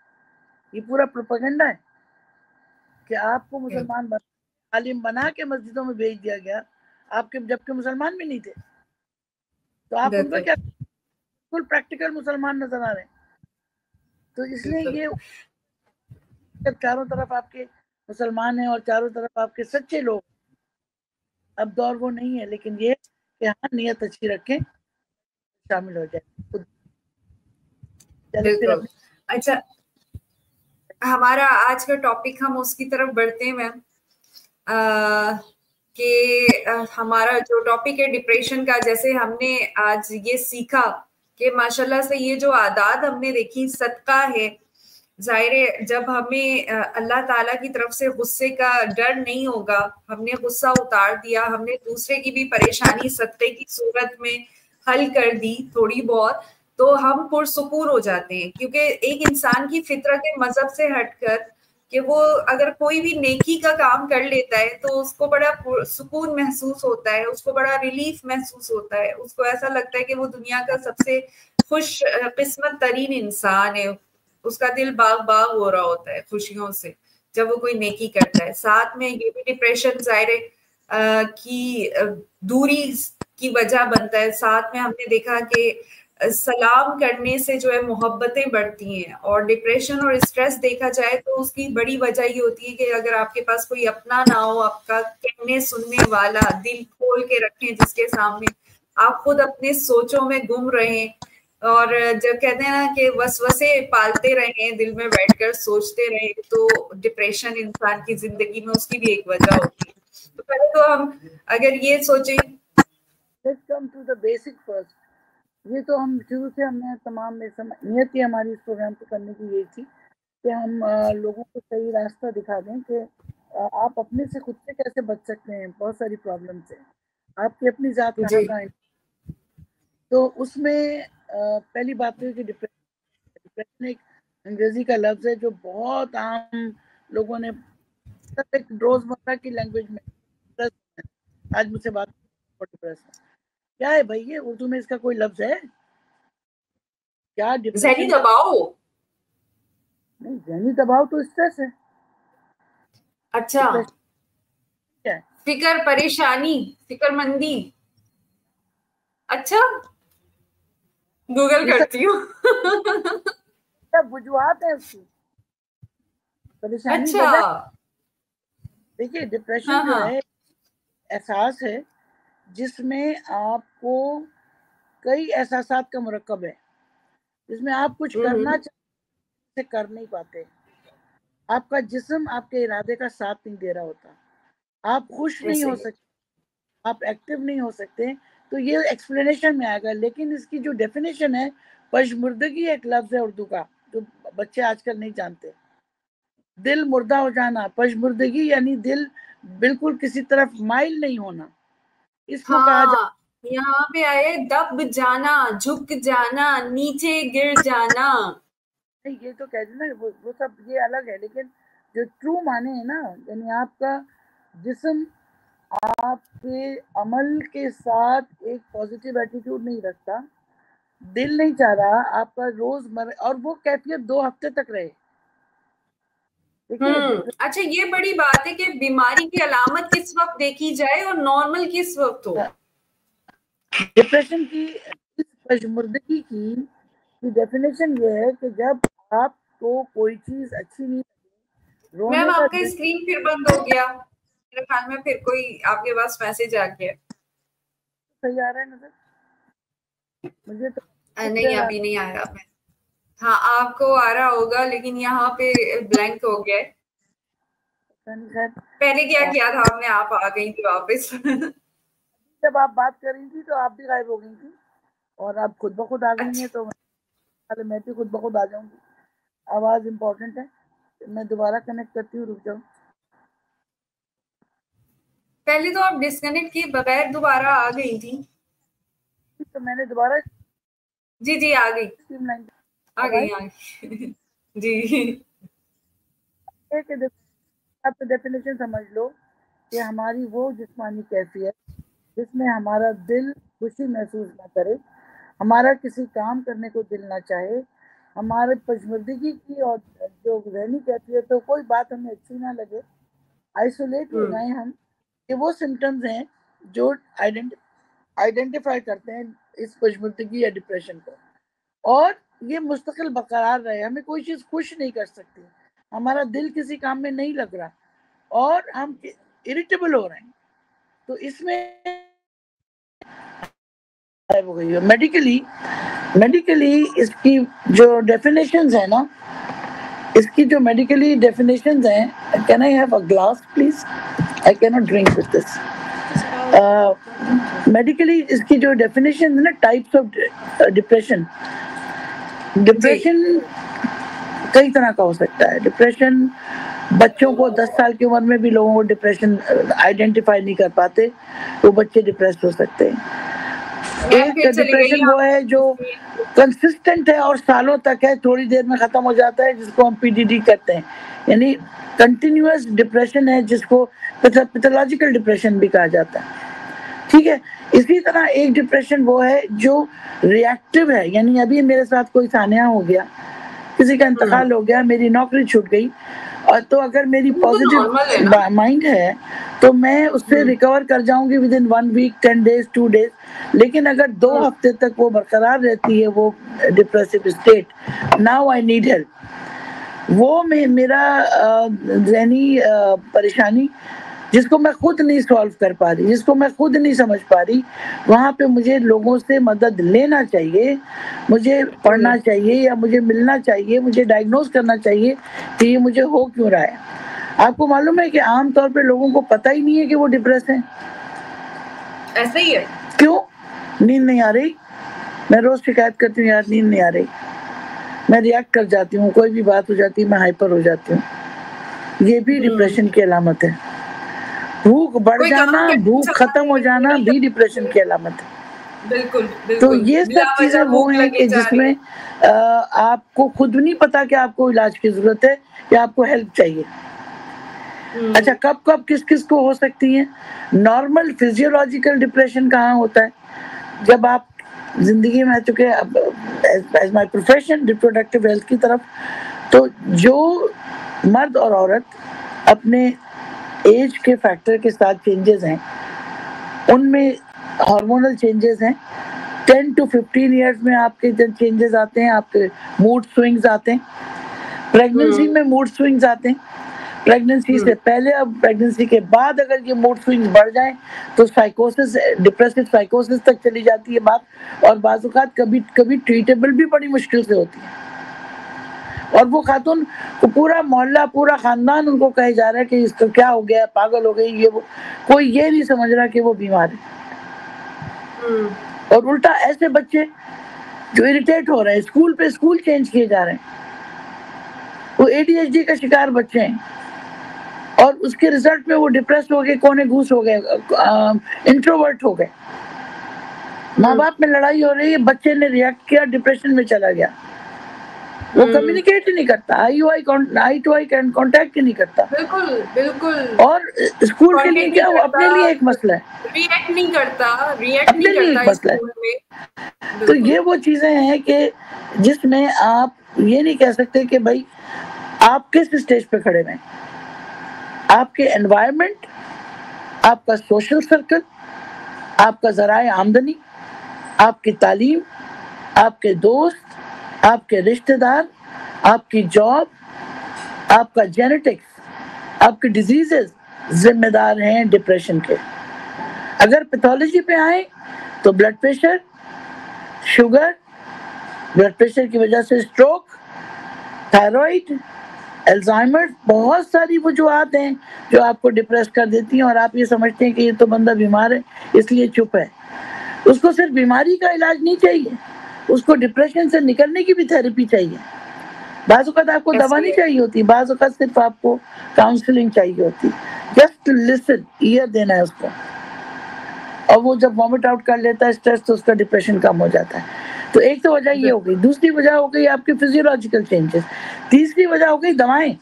یہ پورا پروپیگنڈا ہے کہ آپ کو مسلمان عالم بنا کے مسجدوں میں بھیج دیا گیا، آپ کے جبکہ مسلمان بھی نہیں تھے. تو آپ ان کا کیا بالکل پریکٹیکل مسلمان نظر آ رہے ہیں. تو اس لیے یہ چاروں طرف آپ کے مسلمان ہیں اور چاروں طرف آپ کے سچے لوگ. اب دور وہ نہیں ہے، لیکن یہ کہ ہاں نیت اچھی رکھیں، شامل ہو جائے. بالکل. اچھا، ہمارا آج کا ٹاپک ہم اس کی طرف بڑھتے ہیں میم، کہ ہمارا جو ٹاپک ہے ڈپریشن کا. جیسے ہم نے آج یہ سیکھا کہ ماشاءاللہ سے یہ جو عادات ہم نے دیکھی صدقہ ہے. ظاہر ہے جب ہمیں اللہ تعالیٰ کی طرف سے غصے کا ڈر نہیں ہوگا، ہم نے غصہ اتار دیا، ہم نے دوسرے کی بھی پریشانی صدقے کی صورت میں حل کر دی تھوڑی بہت، تو ہم پرسکون ہو جاتے ہیں. کیونکہ ایک انسان کی فطرت مذہب سے ہٹ کر کہ وہ اگر کوئی بھی نیکی کا کام کر لیتا ہے تو اس کو بڑا سکون محسوس ہوتا ہے، اس کو بڑا ریلیف محسوس ہوتا ہے، اس کو ایسا لگتا ہے کہ وہ دنیا کا سب سے خوش قسمت ترین انسان ہے. اس کا دل باغ باغ ہو رہا ہوتا ہے خوشیوں سے جب وہ کوئی نیکی کرتا ہے. ساتھ میں یہ بھی ڈپریشن ظاہر کی دوری کی وجہ بنتا ہے. ساتھ میں ہم نے دیکھا کہ سلام کرنے سے جو ہے محبتیں بڑھتی ہیں. اور ڈپریشن اور اسٹریس دیکھا جائے تو اس کی بڑی وجہ یہ ہوتی ہے کہ اگر آپ کے پاس کوئی اپنا نہ ہو، آپ کا کہنے سننے والا، دل کھول کے رکھیں جس کے سامنے، آپ خود اپنے سوچوں میں گم رہیں. اور جب کہتے ہیں نا کہ وسوسے پالتے رہیں، دل میں بیٹھ کر سوچتے رہیں، تو ڈپریشن انسان کی زندگی میں اس کی بھی ایک وجہ ہوتی ہے. تو پہلے تو ہم اگر یہ سوچیں، Let's come to the basic first. یہ تو ہم شروع سے ہم نے تمام نیت ہی ہماری اس پروگرام کو کرنے کی یہی تھی کہ ہم لوگوں کو صحیح راستہ دکھا دیں کہ آپ اپنے سے خود سے کیسے بچ سکتے ہیں. بہت ساری پرابلم سے آپ کی اپنی ذات کہاں کہاں. تو اس میں پہلی بات ہے کہ ڈپریشن ایک انگریزی کا لفظ ہے جو بہت عام لوگوں نے ایک روزمرہ کی لینگویج میں. آج مجھ سے بات ڈپریشن کیا ہے بھائی، یہ اردو میں اس کا کوئی لفظ ہے کیا؟ ذہنی دباؤ. نہیں، ذہنی دباؤ تو اسٹریس ہے. اچھا، فکر، پریشانی، فکر مندی. اچھا، گوگل کرتی ہوں. سب وجوہات ہیں اس کی. پریشانی اچھا، دیکھیے ڈپریشن جو ہے احساس ہے جس میں آپ کو کئی احساسات کا مرکب ہے، جس میں آپ کچھ کرنا چاہتے کر نہیں پاتے. آپ کا جسم آپ کے ارادے کا ساتھ نہیں دے رہا ہوتا، آپ خوش نہیں ہو سکتے، آپ ایکٹیو نہیں ہو سکتے. تو یہ ایکسپلینیشن میں آئے گا. لیکن اس کی جو ڈیفینیشن ہے، پشمردگی ایک لفظ ہے اردو کا جو بچے آج کل نہیں جانتے. دل مردہ ہو جانا، پشمردگی یعنی دل بالکل کسی طرف مائل نہیں ہونا. اس کو کہا جاتا یہاں پہ آئے دب جانا، جھک جانا، نیچے گر جانا. یہ تو کہہ دیں نا وہ سب یہ الگ ہے. لیکن جو ٹرو معنی ہے نا، یعنی آپ کا جسم آپ کے عمل کے ساتھ ایک پازیٹیو ایٹیٹیوڈ نہیں رکھتا، دل نہیں چاہ رہا آپ کا روز مرہ، اور وہ کیفیت 2 ہفتے تک رہے. اچھا، یہ بڑی بات ہے کہ بیماری کی علامت کس وقت دیکھی جائے اور نارمل کس وقت ہو. ڈپریشن کی پشمردگی کی ڈیفینیشن یہ ہے کہ جب آپ کو کوئی چیز اچھی نہیں لگے. میم آپ کا اسکرین پھر بند ہو گیا میرے خیال میں، پھر کوئی آپ کے پاس میسج آ گیا. صحیح آ رہا ہے نظر مجھے تو؟ نہیں، ابھی نہیں آ رہا. ہاں آپ کو آ رہا ہوگا لیکن یہاں پہ بلینک ہو گیا. پہلے کیا کیا تھا ہم نے؟ آپ آ گئی تھی واپس. جب آپ بات کر رہی تھی تو آپ بھی غائب ہو گئی تھی اور آپ خود بخود آ گئی ہیں. تو میں بھی خود بخود آ جاؤں گی. آواز امپورٹنٹ ہے. میں دوبارہ کنیکٹ کرتی ہوں، رک جاؤ. پہلے تو آپ ڈسکنیکٹ کی بغیر دوبارہ آ گئی تھی. تو میں نے دوبارہ جی آ گئی آ گئی جی. آپ ڈیفینیشن سمجھ لو کہ ہماری وہ جسمانی کیفیت جس میں ہمارا دل خوشی محسوس نہ کرے، ہمارا کسی کام کرنے کو دل نہ چاہے، ہمارے پشمردگی کی اور جو ذہنی کیفیت ہو، کوئی بات ہمیں اچھی نہ لگے، آئسولیٹ ہو جائیں ہم. یہ وہ سمٹمز ہیں جو آئیڈینٹیفائی کرتے ہیں اس پشمردگی یا ڈپریشن کو. اور یہ مستقل برقرار رہے. ہمیں کوئی چیز خوش نہیں کر سکتی, ہمارا دل کسی کام میں نہیں لگ رہا اور ہم اریٹیبل ہو رہے ہیں. تو اس میں میڈیکلی اس کی جو ڈیفینیشنز ہیں نا, اس کی جو میڈیکلی ڈیفینیشنز ہیں, can I have a glass please, I کی not drink with this. Medically اس کی جو ڈیفینیشن ہے نا, ٹائپس آف ڈپریشن کئی طرح کا ہو سکتا ہے. ڈپریشن بچوں کو 10 سال کی عمر میں بھی لوگوں کو ڈپریشن آئیڈینٹیفائی نہیں کر پاتے, وہ بچے ڈپریس ہو سکتے ہیں. ایک ڈپریشن وہ ہے جو کنسسٹنٹ ہے اور سالوں تک ہے, تھوڑی دیر میں ختم ہو جاتا ہے, جس کو ہم PDD کہتے ہیں, یعنی کنٹینیوس ڈپریشن ہے, جس کو پیتھولوجیکل ڈپریشن بھی کہا جاتا ہے. ٹھیک ہے. اسی طرح ایک ڈپریشن وہ ہے جو ریئیکٹیو ہے, یعنی ابھی میرے ساتھ کوئی سانحہ ہو گیا, کسی کا انتقال ہو گیا, میری نوکری چھوٹ گئی, اور تو اگر میری پازیٹیو مائنڈ ہے تو میں اس سے ریکور کر جاؤں گی with in 1 week, 10 days, 2 days. لیکن اگر 2 ہفتے تک وہ برقرار رہتی ہے وہ depressive state, now I need help. وہ میرا ذہنی پریشانی جس کو میں خود نہیں سالو کر پا رہی, جس کو میں خود نہیں سمجھ پا رہی, وہاں پہ مجھے لوگوں سے مدد لینا چاہیے, مجھے پڑھنا چاہیے یا مجھے ملنا چاہیے, مجھے ڈائگنوز کرنا چاہیے کہ یہ مجھے ہو کیوں رہا ہے. آپ کو معلوم ہے کہ عام طور پہ لوگوں کو پتہ ہی نہیں ہے کہ وہ ڈپریس ہیں. ایسا ہی ہے. کیوں؟ نیند نہیں آ رہی. میں روز شکایت کرتی ہوں, یار نیند نہیں آ رہی, میں ریئیکٹ کر جاتی ہوں, کوئی بھی بات ہو جاتی ہے میں ہائپر ہو جاتی ہوں. یہ بھی ڈپریشن کی علامت ہے. بھوک بڑھ جانا, بھوک ختم ہو جانا بھی ڈپریشن کی علامت ہے. بالکل. تو یہ سب چیزیں وہ ہیں کہ جس میں آپ کو خود نہیں پتا کہ آپ کو علاج کی ضرورت ہے یا آپ کو ہیلپ چاہیے. اچھا, کب کس کو ہو سکتی ہیں؟ نارمل فزیولوجیکل ڈپریشن کہاں ہوتا ہے؟ جب آپ زندگی میں چکے as my profession reproductive health کی طرف, تو جو مرد اور عورت اپنے ایج کے فیکٹر کے ساتھ چینجز ہیں, ان میں ہارمونل چینجز ہیں. 10 to 15 ایئرز میں آپ کے چینجز آتے ہیں, آپ کے موڈ سوئنگز آتے ہیں. پریگننسی میں موڈ سوئنگز آتے ہیں, پریگننسی سے پہلے. اب پریگننسی کے بعد اگر یہ موڈ سوئنگز بڑھ جائیں تو سائیکوسس, ڈپریسو سائیکوسس تک چلی جاتی ہے بات, اور بعض اوقات کبھی ٹریٹیبل بھی بڑی مشکل سے ہوتی ہے. اور وہ خاتون کو پورا محلہ, پورا خاندان ان کو کہے جا رہا ہے کہ اس کو کیا ہو گیا, پاگل ہو گئی, یہ وہ, کوئی یہ نہیں سمجھ رہا کہ وہ بیمار ہے. اور الٹا ایسے بچے جو اریٹیٹ ہو رہے ہیں, اسکول چینج کیے جا رہے ہیں, وہ ADHD کا شکار بچے ہیں, اور اس کے رزلٹ میں وہ ڈپریس ہو گئے, کونے گھوس ہو گئے, انٹروورٹ ہو گئے. ماں باپ میں لڑائی ہو رہی ہے, بچے نے ریئیکٹ کیا, ڈپریشن میں چلا گیا. وہ کمیونیکیٹ ہی نہیں کرتا, آئی ٹو آئی کانٹیکٹ ہی نہیں کرتا. بالکل. اور اسکول کے لیے کیا, وہ اپنے لیے ایک مسئلہ ہے, ریئیکٹ نہیں کرتا اپنے لیے ایک مسئلہ ہے. تو یہ وہ چیزیں ہیں کہ جس میں آپ یہ نہیں کہہ سکتے کہ بھائی آپ کس اسٹیج پہ کھڑے ہیں. آپ کے انوائرمنٹ, آپ کا سوشل سرکل, آپ کا ذرائع آمدنی, آپ کی تعلیم, آپ کے دوست, آپ کے رشتہ دار, آپ کی جاب, آپ کا جینیٹکس, آپ کی ڈیزیزز ذمہ دار ہیں ڈپریشن کے. اگر پیتھولوجی پہ آئیں تو blood pressure, sugar, blood pressure کی وجہ سے اسٹروک, تھائرائڈ, الزائمر, بہت ساری وجوہات ہیں جو آپ کو ڈپریس کر دیتی ہیں, اور آپ یہ سمجھتے ہیں کہ یہ تو بندہ بیمار ہے اس لیے چپ ہے. اس کو صرف بیماری کا علاج نہیں چاہیے, اس کو ڈپریشن سے نکلنے کی بھی تھراپی چاہیے. بعض اوقات آپ کو دوا نہیں چاہیے ہوتی, بعض اوقات صرف آپ کو کاؤنسلنگ چاہیے ہوتی, جسٹ لسن, ایئر دینا ہے اس کو. اور وہ جب وامٹ آؤٹ کر لیتا ہے اسٹریس, تو اس کا ڈپریشن کم ہو جاتا ہے. تو ایک تو وجہ یہ ہو گئی. دوسری وجہ ہو گئی آپ کی فزیولوجیکل چینجز. تیسری وجہ ہو گئی دوائیں.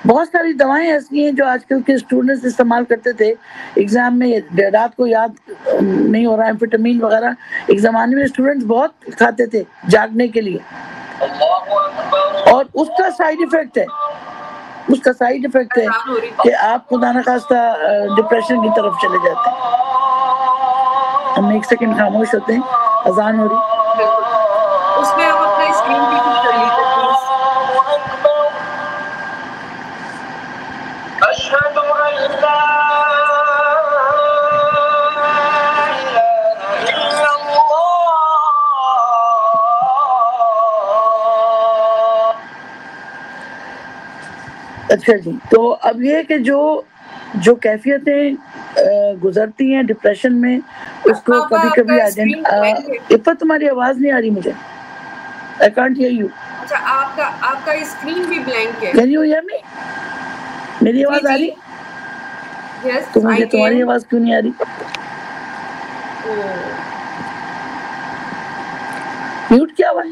بہت ساری دوائیں ایسی ہیں جو آج کل کے اسٹوڈنٹس استعمال کرتے تھے ایگزام میں, رات کو یاد نہیں ہو رہا ہے, وٹامن وغیرہ ایک زمانے میں اسٹوڈنٹس بہت کھاتے تھے جاگنے کے لیے, اور اس کا سائیڈ افیکٹ ہے کہ آپ خدا نخواستہ ڈپریشن کی طرف چلے جاتے ہیں. ہم ایک سیکنڈ خاموش ہوتے ہیں, اذان ہو رہی. اس میں آپ اپنا اسکرین بھی ٹھیک کر لیجیے پلیز. أشهد أن لا إله إلا الله. اچھا جی, تو اب یہ کہ جو کیفیتیں گزرتی ہیں ڈپریشن میں, اس کو کبھی کبھی عفت تمہاری آواز نہیں آ رہی مجھے. I can't hear you. اچھا, آپ کا اسکرین بھی بلینک ہے. Can you hear me? میری آواز آ رہی؟ Yes, تو مجھے تمہاری آواز کیوں نہیں آ رہی؟ میوٹ کیا ہوا ہے؟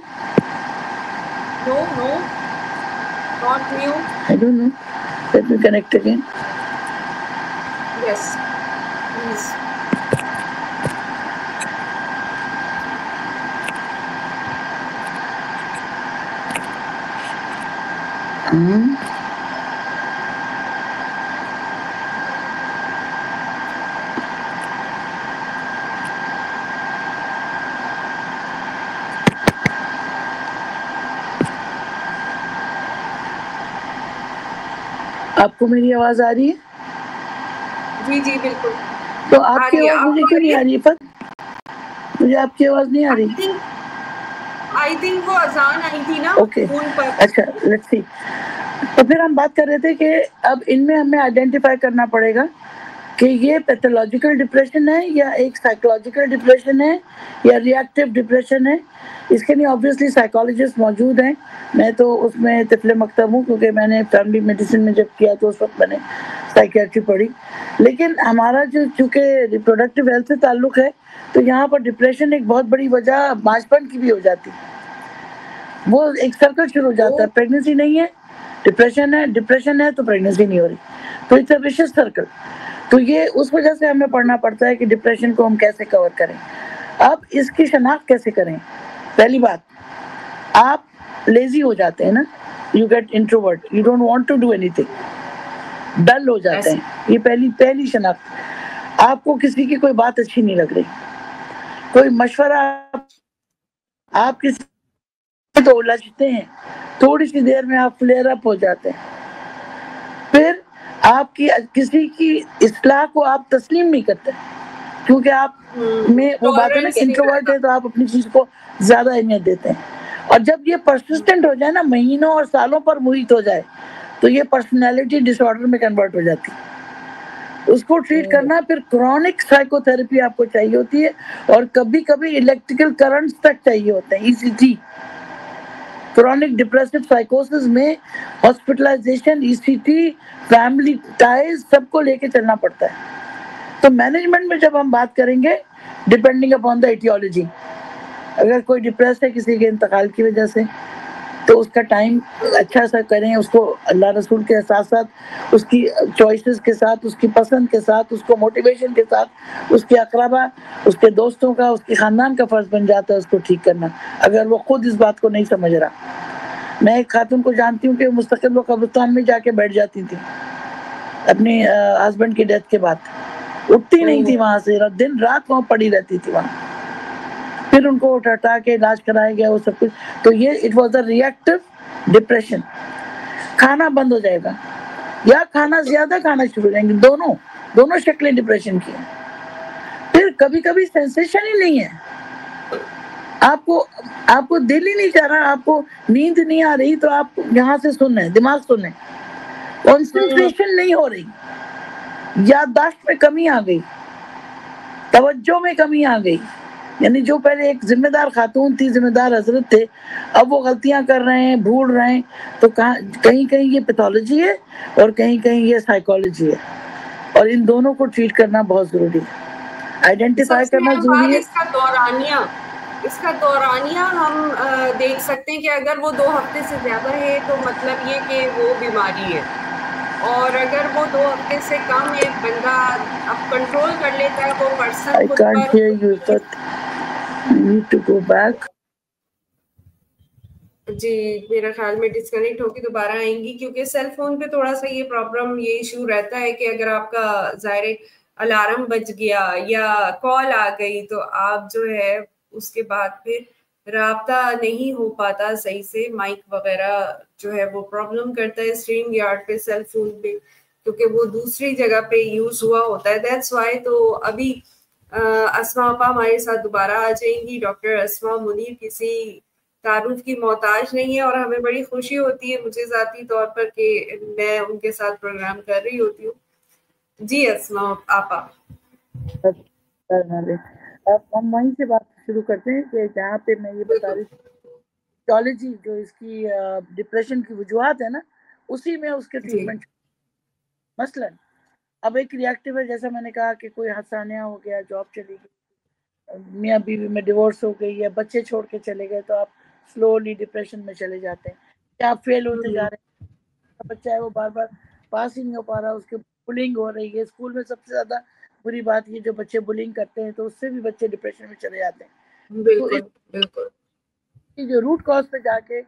No, not mute. I don't know. Let me connect again. Yes, please. آپ کو میری آواز آ رہی ہے؟ جی بالکل. تو آپ کی آواز مجھے کیوں نہیں آ رہی ہے؟ مجھے آپ کی آواز نہیں آ رہی. I think وہ اذان آئی تھی نا فون پر. اچھا, لیٹس سی. تو پھر ہم بات کر رہے تھے کہ اب ان میں ہمیں آئیڈینٹیفائی کرنا پڑے گا کہ یہ پیتھولوجیکل ڈپریشن ہے یا ایک سائیکولوجیکل ڈپریشن ہے یا ری ایکٹیو ڈپریشن ہے. اس کے لیے آبویسلی سائیکالوجسٹ موجود ہیں. میں تو اس میں طفل مکتب ہوں, کیونکہ میں نے فیملی میڈیسن میں جب کیا تو اس وقت میں نے سائیکیٹری پڑھی. لیکن ہمارا چونکہ ریپروڈکٹیو ہیلتھ سے تعلق ہے, تو یہاں پر ڈپریشن ایک بہت بڑی وجہ بانجھپن کی بھی ہو جاتی ہے. وہ ایک سرکل شروع ہو جاتا ہے. پریگننسی نہیں ہے, ڈپریشن ہے تو پریگننسی نہیں ہو رہی, تو اٹس اے ویشس سرکل. تو یہ اس وجہ سے ہمیں پڑھنا پڑتا ہے کہ ڈپریشن کو ہم کیسے کور کریں. اب اس کی شناخت کیسے کریں؟ پہلی بات, آپ لیزی ہو جاتے ہیں نا, you get introvert, you don't want to do اینی تھنگ, ڈل ہو جاتے ہیں. یہ پہلی شناخت. آپ کو کسی کی کوئی بات اچھی نہیں لگ رہی, کوئی مشورہ آپ کسی تو الجھتے ہیں, تھوڑی سی دیر میں آپ فلیئر اپ ہو جاتے ہیں. پھر آپ کی کسی کی اصلاح کو آپ تسلیم نہیں کرتے, کیونکہ آپ میں وہ بات ہے نا کہ انٹروورٹ ہے تو آپ اپنی چیز کو زیادہ اہمیت دیتے ہیں. اور جب یہ پرسسٹنٹ ہو جائے نا, مہینوں اور سالوں پر محیط ہو جائے, تو یہ پرسنالٹی ڈس آرڈر میں کنورٹ ہو جاتی ہے. اس کو ٹریٹ کرنا پھر کرونک سائیکو تھراپی آپ کو چاہیے ہوتی ہے, اور کبھی کبھی الیکٹریکل کرنٹس تک چاہیے ہوتے ہیں, ECT. کرونک ڈپریسو سائیکوسس میں ہاسپٹلائزیشن, ECT, فیملی ٹائز سب کو لے کے چلنا پڑتا ہے. تو مینجمنٹ میں جب ہم بات کریں گے, ڈیپینڈنگ اپون دا ایٹیولوجی, اگر کوئی ڈپریس ہے کسی کے انتقال کی وجہ سے, تو اس کا ٹائم اچھا سا کریں, اس کو اللہ رسول کے ساتھ ساتھ, اس کی چوائسز کے ساتھ, اس کی پسند کے ساتھ, اس کو موٹیویشن کے ساتھ, اس کے اقربا, اس کے دوستوں کا, اس کے خاندان کا فرض بن جاتا ہے اس کو ٹھیک کرنا, اگر وہ خود اس بات کو نہیں سمجھ رہا. میں ایک خاتون کو جانتی ہوں کہ مستقل وہ قبرستان میں جا کے بیٹھ جاتی تھی اپنی ہسبینڈ کی ڈیتھ کے بعد, اٹھتی نہیں تھی وہاں سے, دن رات وہاں پڑی رہتی تھی وہاں. پھر ان کو اٹھا کے علاج کرایا گیا, وہ سب کچھ. تو یہ it was a reactive depression. کھانا بند ہو جائے گا یا کھانا زیادہ کھانا شروع ہو جائیں گے, دونوں شکلیں ڈپریشن کی ہیں. پھر کبھی کبھی سینسیشن ہی نہیں ہے, آپ کو دل ہی نہیں چاہ رہا, آپ کو نیند نہیں آ رہی, تو آپ یہاں سے سن رہے, دماغ سن رہے, کنسنٹریشن نہیں ہو رہی, یادداشت میں کمی آ گئی, توجہ میں کمی آ گئی. یعنی جو پہلے ایک ذمہ دار خاتون تھی, ذمہ دار حضرت تھے, اب وہ غلطیاں کر رہے ہیں, بھول رہے ہیں. تو کہیں یہ پیتھولوجی ہے اور کہیں یہ سائیکالوجی ہے, اور ان دونوں کو ٹریٹ کرنا بہت ضروری ہے, آئیڈینٹیفائی کرنا ضروری ہے. اس کا دورانیہ ہم دیکھ سکتے ہیں کہ اگر وہ 2 ہفتے سے زیادہ ہے تو مطلب یہ کہ وہ بیماری ہے, اور اگر وہ 2 ہفتے سے کم ہے, بندہ اب کنٹرول کر لیتا ہے وہ پرسن خود پر. جی میرا خیال میں ڈسکنیکٹ ہو کے دوبارہ آئیں گی, کیونکہ سیل فون پہ تھوڑا سا یہ پرابلم, یہ ایشو رہتا ہے کہ اگر آپ کا ظاہر الارم بج گیا یا کال آ گئی, تو آپ جو ہے اس کے بعد پھر رابطہ نہیں ہو پاتا صحیح سے, مائک وغیرہ جو ہے وہ پرابلم کرتا ہے اسٹرینگ یارڈ پہ, سیل فون پہ, کیونکہ وہ دوسری جگہ پہ یوز ہوا ہوتا ہے, دیٹس وائی. تو ابھی اسما آپا ہمارے ساتھ دوبارہ آ جائیں گی. ڈاکٹر اسما منیر کسی تعارف کی محتاج نہیں ہے, اور ہمیں بڑی خوشی ہوتی ہے مجھے ذاتی طور پر کہ میں ان کے ساتھ پروگرام کر رہی ہوتی ہوں. جی اسما آپا. ہم وہیں سے بات شروع کرتے ہیں کہ جہاں پہ میں یہ بتا رہی تھی جو اس کی ڈپریشن کی وجوہات ہے نا, اسی میں اس کے ٹریٹمنٹ. مثلا اب ایک ریئیکٹیو ہے, جیسا میں نے کہا کہ کوئی حادثہ ہو گیا, جاب چلی گئی, میاں بیوی میں ڈیورس ہو گئی, یا بچے چھوڑ کے چلے گئے, تو آپ سلولی ڈپریشن میں چلے جاتے ہیں, یا آپ فیل ہوتے جا رہے ہیں, بچہ ہے وہ بار بار پاس ہی نہیں ہو پا رہا, اس کے بلنگ ہو رہی ہے. اسکول میں سب سے زیادہ بری بات یہ جو بچے بلنگ کرتے ہیں, تو اس سے بھی بچے ڈپریشن میں چلے جاتے ہیں. تو اس کی جو روٹ کاز پہ جا کے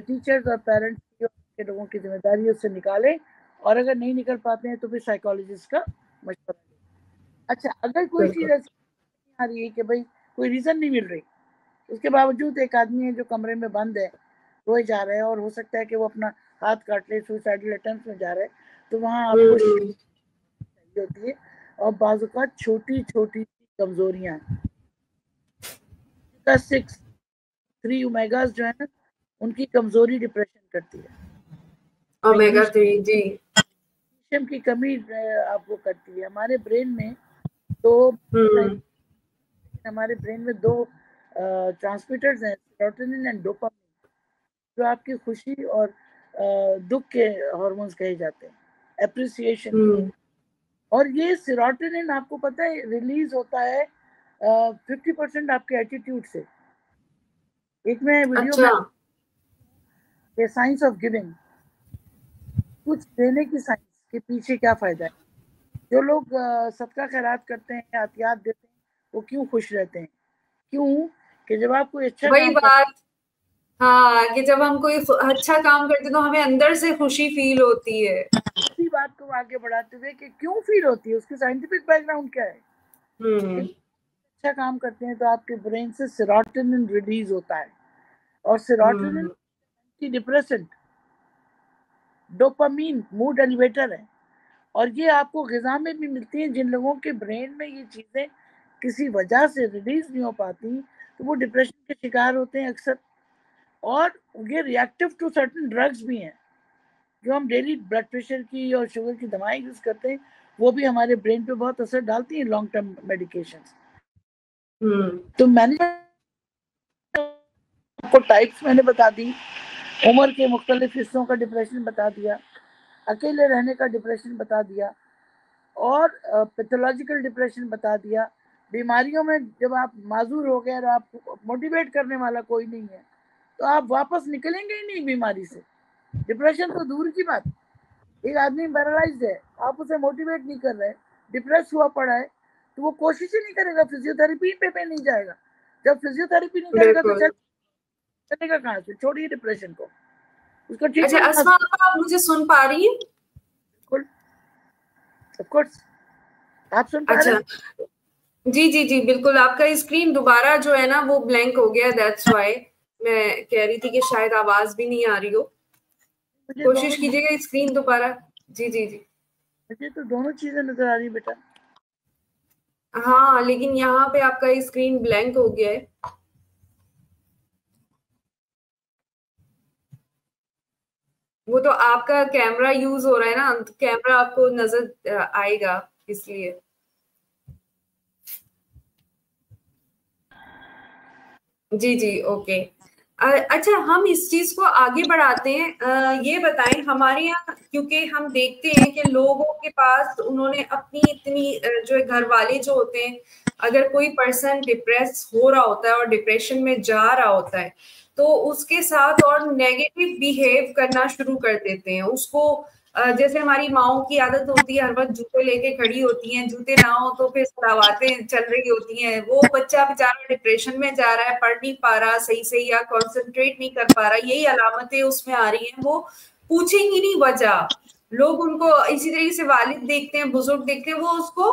ٹیچرز اور پیرنٹس کے لوگوں کی ذمہ داری اس سے نکالیں, اور اگر نہیں نکل پاتے ہیں تو پھر سائیکالوجسٹ کا مشورہ لیں. اچھا, اگر کوئی چیز ایسی آ رہی ہے کہ بھائی کوئی ریزن نہیں مل رہی, اس کے باوجود ایک آدمی ہے جو کمرے میں بند ہے, روئے جا رہا ہے, اور ہو سکتا ہے کہ وہ اپنا ہاتھ کاٹ لے, سوسائڈل اٹیمپٹ میں جا رہا ہے, تو وہاں آپ کو چاہیے ہوتی ہے. اور بعض اوقات چھوٹی چھوٹی کمزوریاں 6-3 اومیگاز جو ہے نا, ان کی کمزوری ڈپریشن کرتی ہے. اومیگا 3 جی میگنیشیم کی کمی آپ کو کرتی ہے. ہمارے برین میں دو ہمارے برین میں دو ٹرانسمیٹرز ہیں, سیروٹونن اینڈ ڈوپامین, جو آپ کی خوشی اور دکھ کے ہارمونز کہے جاتے ہیں, اپریسیشن. اور یہ سیروٹونن آپ کو پتہ ہے ریلیز ہوتا ہے 50% آپ کے ایٹیٹیوڈ سے. ایک میں ویڈیو میں سائنس آف گیونگ, کچھ دینے کی سائنس کے پیچھے کیا فائدہ ہے. جو لوگ صدقہ خیرات کرتے ہیں, عطیات دیتے ہیں, وہ کیوں خوش رہتے ہیں؟ کیوں کہ جب آپ کوئی اچھا وہی کام بات, ہاں, کہ جب ہم کوئی اچھا کام کرتے ہیں تو ہمیں اندر سے خوشی فیل ہوتی ہے. اسی بات کو آگے بڑھاتے ہوئے کہ کیوں فیل ہوتی ہے, اس کی سائنٹیفک بیک گراؤنڈ کیا ہے. اچھا کام کرتے ہیں تو آپ کے برین سے سیروٹونن ریلیز ہوتا ہے, اور سیروٹونن کی ڈپریسنٹ, ڈوپامین موڈ ایلیویٹر ہے, اور یہ آپ کو غذا میں بھی ملتی ہیں. جن لوگوں کے برین میں یہ چیزیں کسی وجہ سے ریلیز نہیں ہو پاتی تو وہ ڈپریشن کے شکار ہوتے ہیں اکثر. اور یہ ریئیکٹیو ٹو سرٹن ڈرگز بھی ہیں, جو ہم ڈیلی بلڈ پریشر کی اور شوگر کی دوائیں یوز کرتے ہیں, وہ بھی ہمارے برین پہ بہت اثر ڈالتی ہیں, لانگ ٹرم میڈیکیشنز. تو میں نے آپ کو ٹائپس میں نے بتا دی, عمر کے مختلف حصوں کا ڈپریشن بتا دیا, اکیلے رہنے کا ڈپریشن بتا دیا, اور پیتھولوجیکل ڈپریشن بتا دیا. بیماریوں میں جب آپ معذور ہو گئے اور آپ موٹیویٹ کرنے والا کوئی نہیں ہے, تو آپ واپس نکلیں گے ہی نہیں بیماری سے. ڈپریشن تو دور کی بات, ایک آدمی پیرالائزڈ ہے, آپ اسے موٹیویٹ نہیں کر رہے, ڈپریس ہوا پڑا ہے, تو وہ کوشش ہی نہیں کرے گا, فزیو تھراپی پہ نہیں جائے گا. جب فزیو تھراپی نہیں کرے گا تو چلے گا کہاں سے؟ چھوڑیے ڈپریشن کو, اس کا اچھا اسما آپ مجھے سن پا رہی ہیں؟ آپ سن پا رہے اچھا جی جی جی بالکل. آپ کا اسکرین دوبارہ جو ہے نا وہ بلینک ہو گیا, دیٹس وائی میں کہہ رہی تھی کہ شاید آواز بھی نہیں آ رہی ہو. کوشش کیجیے گا اسکرین دوبارہ. جی جی جی مجھے تو دونوں چیزیں نظر آ رہی بیٹا. ہاں لیکن یہاں پہ آپ کا اسکرین بلینک ہو گیا ہے. وہ تو آپ کا کیمرہ یوز ہو رہا ہے نا, کیمرہ آپ کو نظر آئے گا اس لیے. جی جی اوکے. اچھا ہم اس چیز کو آگے بڑھاتے ہیں. یہ بتائیں ہمارے یہاں کیونکہ ہم دیکھتے ہیں کہ لوگوں کے پاس انہوں نے اپنی اتنی جو گھر والے جو ہوتے ہیں, اگر کوئی پرسن ڈپریس ہو رہا ہوتا ہے اور ڈپریشن میں جا رہا ہوتا ہے تو اس کے ساتھ اور نیگیٹو بیہیو کرنا شروع کر دیتے ہیں. اس کو جیسے ہماری ماؤں کی عادت ہوتی ہے ہر وقت جوتے لے کے کھڑی ہوتی ہیں, جوتے نہ ہو تو پھر سلاواتیں چل رہی ہوتی ہیں. وہ بچہ بیچارہ ڈپریشن میں جا رہا ہے, پڑھ نہیں پا رہا صحیح سے یا کانسنٹریٹ نہیں کر پا رہا, یہی علامتیں اس میں آ رہی ہیں. وہ پوچھیں گی نہیں وجہ, لوگ ان کو اسی طریقے سے والد دیکھتے ہیں, بزرگ دیکھتے ہیں, وہ اس کو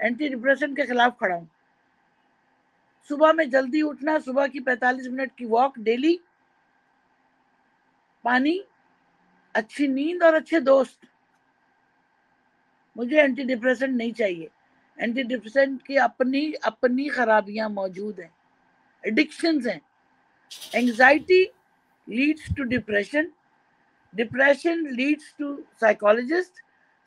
اینٹی ڈپریشن کے خلاف کھڑا ہوں. صبح میں جلدی اٹھنا, صبح کی 45 منٹ کی واک ڈیلی, پانی, اچھی نیند اور اچھے دوست. مجھے اینٹی ڈپریسنٹ نہیں چاہیے. اینٹی ڈپریسنٹ کی اپنی خرابیاں موجود ہیں, ایڈکشنز ہیں. Anxiety leads to depression, depression leads to psychologist,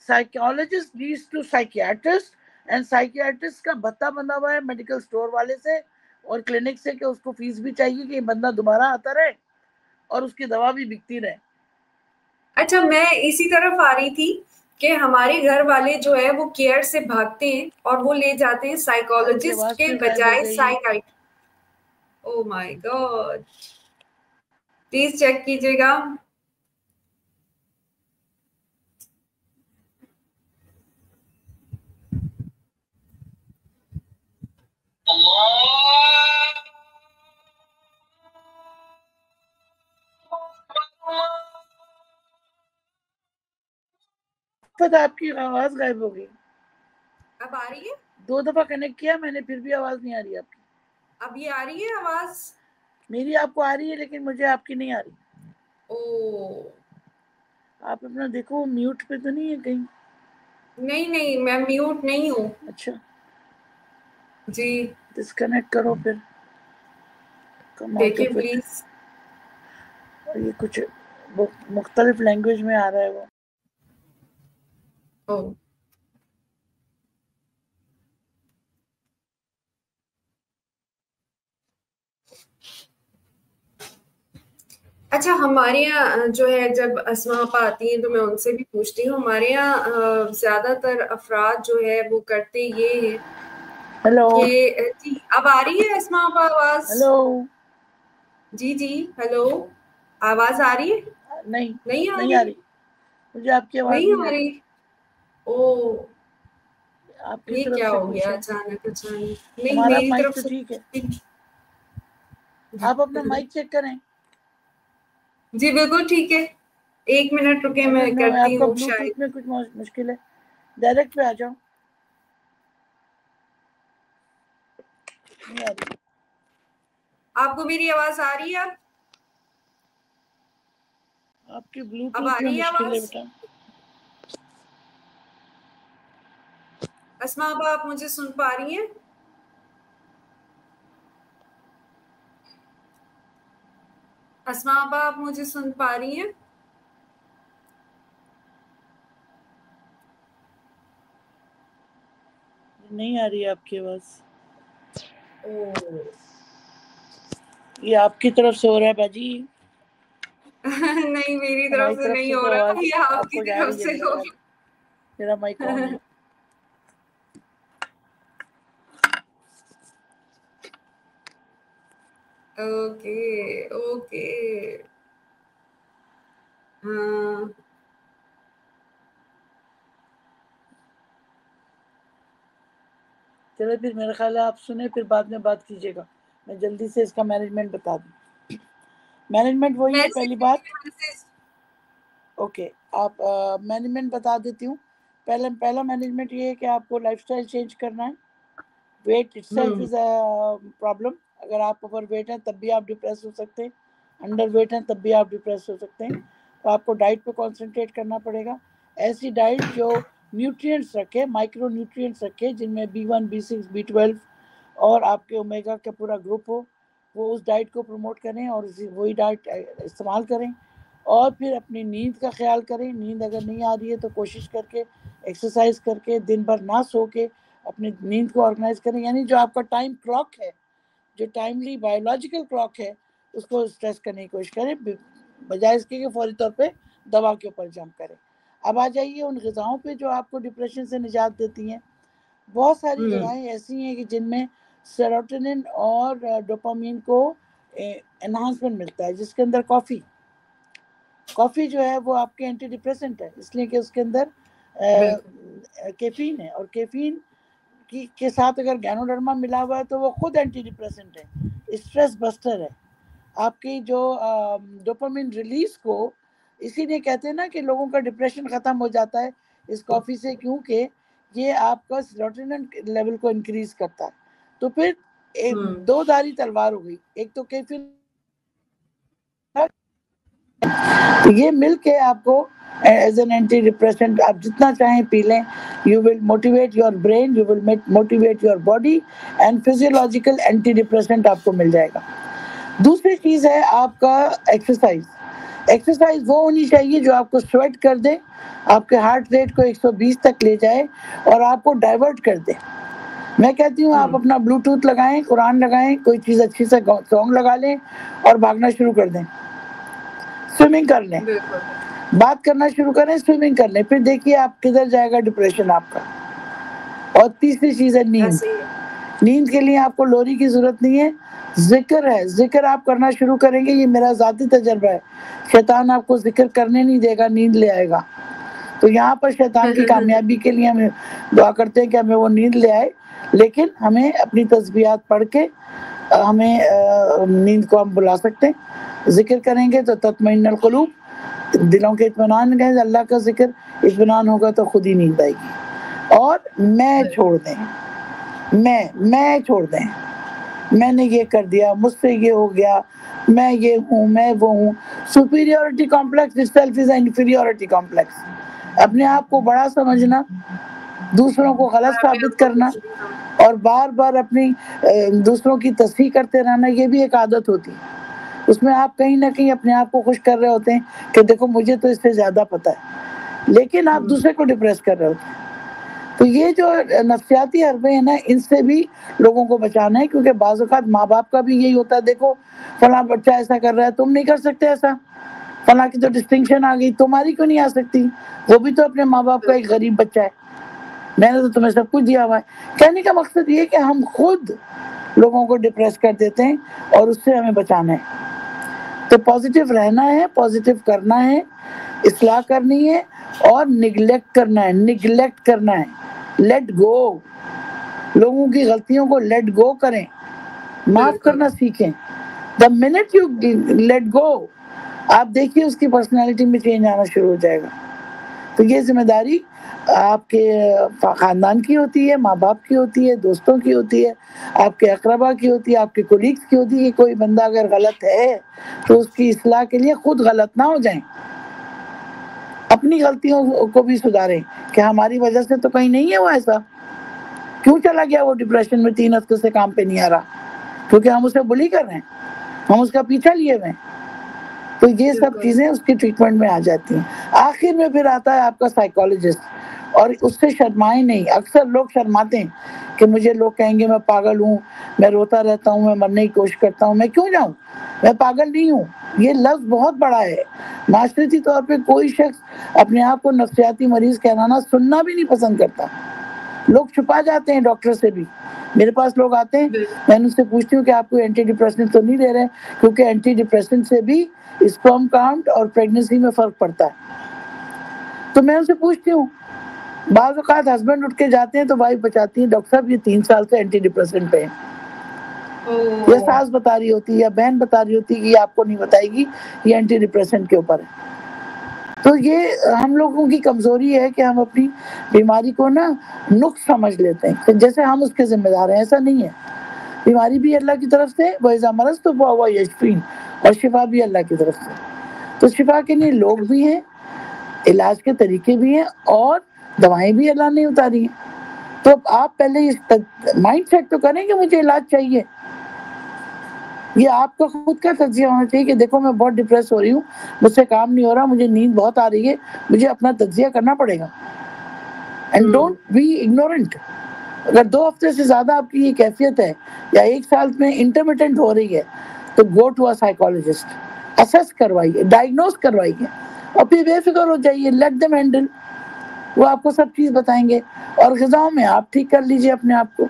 psychologist leads to psychiatrist, and psychiatrist کا بھتہ بندھا ہوا ہے میڈیکل سٹور والے سے اور کلینک سے کہ اس کو فیس بھی چاہیے کہ یہ بندہ دوبارہ آتا رہے اور اس کی دوا بھی بکتی رہے. اچھا, میں اسی طرف آ رہی تھی کہ ہمارے گھر والے جو ہے وہ کیئر سے بھاگتے ہیں اور وہ لے جاتے ہیں سائیکالوجسٹ کے بجائے psychiatrist. O my God, please check کیجیے گا. آپ کی آواز غائب ہو گئی. اب آ رہی ہے؟ 2 دفعہ کنیکٹ کیا میں نے, پھر بھی آواز نہیں آ رہی آپ کی. اب یہ آ رہی ہے آواز؟ میری آپ کو آ رہی ہے لیکن مجھے آپ کی نہیں آ رہی. او, آپ اپنا دیکھو میوٹ پہ تو نہیں ہے کہیں؟ نہیں میں میوٹ نہیں ہوں. اچھا جی ڈسکنیکٹ کرو پھر. دیکھیں پلیز. یہ کچھ مختلف لینگویج میں آ رہا ہے وہ. او اچھا, ہمارے یہاں جو ہے جب اسما آپا آتی ہیں تو میں ان سے بھی پوچھتی ہوں. ہمارے یہاں زیادہ تر افراد جو ہے وہ کرتے یہ ہیں ہیلو کہ جی اب آ رہی ہے اسما آپا آواز؟ ہیلو. جی ہیلو, آواز آ رہی ہے؟ نہیں آ رہی. مجھے آپ کی آواز نہیں آ رہی. او, آپ کی یہ طرف کیا سے ہو کچھ گیا ہے. اچانک؟ نہیں, ہمارا میری مائک طرف تو سے. ٹھیک ہے. آپ اپنا مائک چیک کریں. جی بالکل ٹھیک ہے, 1 منٹ رکے, میں کرتی آپ کا ہوں. شاید بلوٹوتھ میں کچھ مشکل ہے. ڈائریکٹ پہ آ جاؤ. نہیں آ رہی. آپ کو میری آواز آ رہی ہے اب؟ آپ کی اب بلوٹوتھ آ میں رہی ہے مشکل ہے آواز؟ بیٹا. اسما آپا آپ مجھے سن پا رہی ہیں؟ اسما آپا آپ مجھے سن پا رہی ہیں؟ نہیں آ رہی ہے آپ کی آواز. او یہ آپ کی طرف سے ہو رہا ہے باجی. نہیں, میری ہماری طرف سے طرف نہیں سے ہو تو رہا, آواز یہ آپ کی کو جا طرف رہی ہے. سے ہو رہا. میرا مائک آن ہے. اوکے ہاں, چلے پھر میرا خیال ہے آپ سنیں, پھر بعد میں بات کیجیے گا. میں جلدی سے اس کا مینجمنٹ بتا دوں. مینجمنٹ وہی ہے. پہلی بات اوکے, آپ مینجمنٹ بتا دیتی ہوں. پہلا مینجمنٹ یہ ہے کہ آپ کو لائف سٹائل چینج کرنا ہے. Weight itself is a problem. اگر آپ اوور ویٹ ہیں تب بھی آپ ڈپریس ہو سکتے ہیں, انڈر ویٹ ہیں تب بھی آپ ڈپریس ہو سکتے ہیں. تو آپ کو ڈائٹ پہ کنسنٹریٹ کرنا پڑے گا. ایسی ڈائٹ جو نیوٹرینٹس رکھے, مائکرو نیوٹرینٹس رکھے, جن میں B1 B6 B12 اور آپ کے اومیگا کا پورا گروپ ہو. وہ اس ڈائٹ کو پروموٹ کریں اور وہی ڈائٹ استعمال کریں. اور پھر اپنی نیند کا خیال کریں. نیند اگر نہیں آ رہی ہے تو کوشش کر کے ایکسرسائز کر کے دن بھر نہ سو کے اپنی نیند کو آرگنائز کریں. یعنی جو آپ کا ٹائم کلاک ہے, جو ٹائملی بایولوجیکل کلاک ہے, اس کو اسٹریس کرنے کی کوشش کریں, بجائے اس کے کہ فوری طور پہ دوا کے اوپر جمپ کریں. اب آ جائیے ان غذاؤں پہ جو آپ کو ڈپریشن سے نجات دیتی ہیں. بہت ساری غذائیں ایسی ہیں کہ جن میں سیروٹونن اور ڈوپامین کو انہانسمنٹ ملتا ہے, جس کے اندر کافی جو ہے وہ آپ کے اینٹی ڈپریسنٹ ہے, اس لیے کہ اس کے اندر کیفین ہے, اور کیفین کے ساتھ اگر گینوڈرما ملا ہوا ہے تو وہ خود اینٹی ڈپریسنٹ ہے, اسٹریس بسٹر ہے. آپ کی جو ڈوپامین ریلیز کو, اسی لیے کہتے ہیں نا کہ لوگوں کا ڈپریشن ختم ہو جاتا ہے اس کافی سے, کیونکہ یہ آپ کا سیروٹونن لیول کو انکریز کرتا ہے. تو پھر ایک دو دھاری تلوار ہو گئی, ایک تو کیفیر, یہ مل کے آپ کو ایز این اینٹی ڈپریسنٹ آپ جتنا چاہیں پی لیں. You will motivate your brain, you will motivate your body, and physiological antidepressant آپ کو مل جائے گا. دوسری چیز ہے آپ کا ایکسرسائز. ایکسرسائز وہ ہونی چاہیے جو آپ کو سویٹ کر دے, آپ کے ہارٹ ریٹ کو 120 تک لے جائے اور آپ کو ڈائیورٹ کر دے. میں کہتی ہوں آپ اپنا بلوٹوتھ لگائیں, قرآن لگائیں, کوئی چیز اچھی سے سانگ لگا لیں اور بھاگنا شروع کر دیں, سوئمنگ کر لیں, بات کرنا شروع کریں, سوئمنگ کر لیں, پھر دیکھیے آپ کدھر جائے گا ڈپریشن آپ کا. اور تیسری چیز ہے نیند. نیند کے لیے آپ کو لوری کی ضرورت نہیں ہے, ذکر ہے. ذکر آپ کرنا شروع کریں گے, یہ میرا ذاتی تجربہ ہے, شیطان آپ کو ذکر کرنے نہیں دے گا, نیند لے آئے گا. تو یہاں پر شیطان کی کامیابی کے لیے ہم دعا کرتے ہیں کہ ہمیں وہ نیند لے آئے, لیکن ہمیں اپنی تسبیحات پڑھ کے ہمیں نیند کو ہم بلا سکتے ہیں. ذکر کریں گے تو تطمئن القلوب, دلوں کے اطمینان گئے, اللہ کا ذکر اطمینان ہوگا تو خود ہی نیند آئے گی. اور میں چھوڑ دیں, میں چھوڑ دیں, میں نے یہ کر دیا, مجھ سے یہ ہو گیا, میں یہ ہوں, میں وہ ہوں. Superiority complex it self is an inferiority complex. اپنے آپ کو بڑا سمجھنا, دوسروں کو غلط ثابت کرنا اور بار بار اپنی دوسروں کی تصحیح کرتے رہنا, یہ بھی ایک عادت ہوتی ہے. اس میں آپ کہیں نہ کہیں اپنے آپ کو خوش کر رہے ہوتے ہیں کہ دیکھو مجھے تو اس سے زیادہ پتہ ہے, لیکن آپ دوسرے کو ڈپریس کر رہے ہوتے ہیں. تو یہ جو نفسیاتی حربے ہیں نا, ان سے بھی لوگوں کو بچانا ہے, کیونکہ بعض اوقات ماں باپ کا بھی یہی ہوتا ہے, دیکھو فلاں بچہ ایسا کر رہا ہے, تم نہیں کر سکتے ایسا, فلاں کی تو ڈسٹنکشن آ گئی, تمہاری کیوں نہیں آ سکتی, وہ بھی تو اپنے ماں باپ کا ایک غریب بچہ ہے, میں نے تو تمہیں سب کچھ دیا ہوا ہے. کہنے کا مقصد یہ کہ ہم خود لوگوں کو ڈپریس کر دیتے ہیں اور اس سے ہمیں بچانا ہے. تو پازیٹیو رہنا ہے, پازیٹیو کرنا ہے, اصلاح کرنی ہے, اور نگلیکٹ کرنا ہے. لیٹ گو, لوگوں کی غلطیوں کو لیٹ گو کریں, معاف کرنا سیکھیں. دا منٹ یو لیٹ گو, آپ دیکھیے اس کی پرسنالٹی میں چینج آنا شروع ہو جائے گا. تو یہ ذمہ داری آپ کے خاندان کی ہوتی ہے, ماں باپ کی ہوتی ہے, دوستوں کی ہوتی ہے, آپ کے اقربا کی ہوتی ہے, آپ کے کولیگس کی ہوتی ہے. کہ کوئی بندہ اگر غلط ہے تو اس کی اصلاح کے لیے خود غلط نہ ہو جائیں, اپنی غلطیوں کو بھی سدھاریں کہ ہماری وجہ سے تو کہیں نہیں ہے وہ ایسا, کیوں چلا گیا وہ ڈپریشن میں 3 ہفتے سے کام پہ نہیں آ رہا, کیونکہ ہم اسے بلی کر رہے ہیں, ہم اس کا پیچھا لیے ہوئے ہیں. تو یہ سب چیزیں اس کی ٹریٹمنٹ میں آ جاتی ہیں. آخر میں پھر آتا ہے آپ کا سائیکالوجسٹ, اور اس سے شرمائیں نہیں. اکثر لوگ شرماتے ہیں کہ مجھے لوگ کہیں گے میں پاگل ہوں, میں روتا رہتا ہوں, میں مرنے کی کوشش کرتا ہوں. میں کیوں جاؤں, میں پاگل نہیں ہوں. یہ لفظ بہت بڑا ہے. معاشرتی طور پہ کوئی شخص اپنے آپ کو نفسیاتی مریض کہلانا سننا بھی نہیں پسند کرتا. لوگ چھپا جاتے ہیں ڈاکٹر سے بھی. میرے پاس لوگ آتے ہیں, میں ان سے پوچھتی ہوں کہ آپ کو اینٹی ڈپریسنٹ تو نہیں دے رہے, کیونکہ اینٹی ڈپریسنٹ سے بھی اسپرم کاؤنٹ اور پریگننسی میں فرق پڑتا ہے. تو میں ان سے پوچھتی ہوں, بعض اوقات ہسبینڈ اٹھ کے جاتے ہیں تو وائف بچاتی ہیں, ڈاکٹر صاحب یہ 3 سال سے اینٹی ڈپریسنٹ پہ ہیں. یہ ساس بتا رہی ہوتی ہے یا بہن بتا رہی ہوتی ہے کہ یہ آپ کو نہیں بتائے گی, یہ اینٹی ڈپریسنٹ کے اوپر ہے. تو یہ ہم لوگوں کی کمزوری ہے کہ ہم اپنی بیماری کو نا نقص سمجھ لیتے ہیں کہ جیسے ہم اس کے ذمہ دار ہیں. ایسا نہیں ہے, بیماری بھی اللہ کی طرف سے, وَإِذَا مَرَضْتُ فَهُوَ يَشْفِينِ, اور شفا بھی اللہ کی طرف سے. تو شفا کے لیے لوگ بھی ہیں, علاج کے طریقے بھی ہیں, اور دوائیں بھی اللہ نے اتاری ہیں. تو آپ پہلے اس مائنڈ سیٹ تو کریں کہ مجھے علاج چاہیے. یہ آپ کا خود کا تجزیہ ہونا چاہیے کہ دیکھو میں بہت ڈپریس ہو رہی ہوں, مجھ سے کام نہیں ہو رہا, مجھے نیند بہت آ رہی ہے, مجھے اپنا تجزیہ کرنا پڑے گا. And don't be ignorant. اگر 2 ہفتے سے زیادہ آپ کی یہ کیفیت ہے یا 1 سال میں انٹرمیٹنٹ ہو رہی ہے تو go to a psychologist, assess کروائیے, ڈائگنوز کروائیے, اور پھر بے فکر ہو جائیے. لیٹ دیم ہینڈل, وہ آپ کو سب چیز بتائیں گے. اور غذاؤں میں آپ ٹھیک کر لیجیے اپنے آپ کو,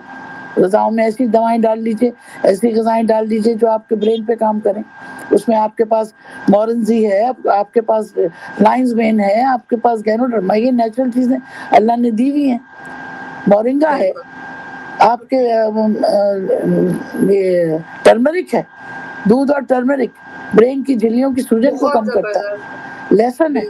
غذاؤں میں ایسی دوائیں ڈال لیجیے, ایسی غذائیں ڈال دیجیے جو آپ کے برین پہ کام کریں. اس میں آپ کے پاس مورنزی ہے, آپ کے پاس لائنز مین ہے, آپ کے پاس گینوڈرما, یہ نیچرل چیزیں اللہ نے دی ہوئی ہیں. مورنگا ہے, آپ کے یہ ٹرمرک ہے, دودھ اور ٹرمرک برین کی جھلیوں کی سوجن کو کم کرتا ہے. لہسن ہے.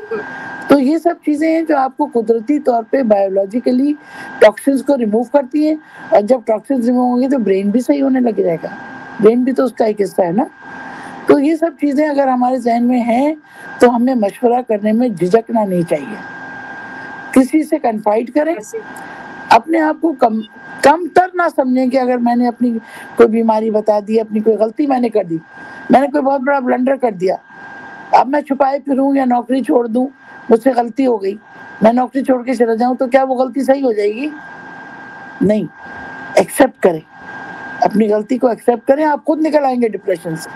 تو یہ سب چیزیں ہیں جو آپ کو قدرتی طور پہ بایولوجیکلی ٹاکسنس کو ریموو کرتی ہیں، اور جب ٹاکسنس ریموو ہوں گے تو برین بھی صحیح ہونے لگ جائے گا، برین بھی تو اس کا ایک حصہ ہے نا. تو یہ سب چیزیں اگر ہمارے ذہن میں ہیں تو ہمیں مشورہ کرنے میں جھجکنا نہیں چاہیے. کسی سے کنفائڈ کریں، اپنے آپ کو کم تر نہ سمجھیں کہ اگر میں نے اپنی کوئی بیماری بتا دی، اپنی کوئی غلطی میں نے کر دی، میں نے کوئی بہت بڑا بلنڈر کر دیا، اب میں چھپائے پھروں یا نوکری چھوڑ دوں، مجھ سے غلطی ہو گئی، میں نوکری چھوڑ کے چلا جاؤں تو کیا وہ غلطی صحیح ہو جائے گی؟ نہیں. ایکسیپٹ کریں، اپنی غلطی کو ایکسیپٹ کریں، آپ خود نکل آئیں گے ڈپریشن سے.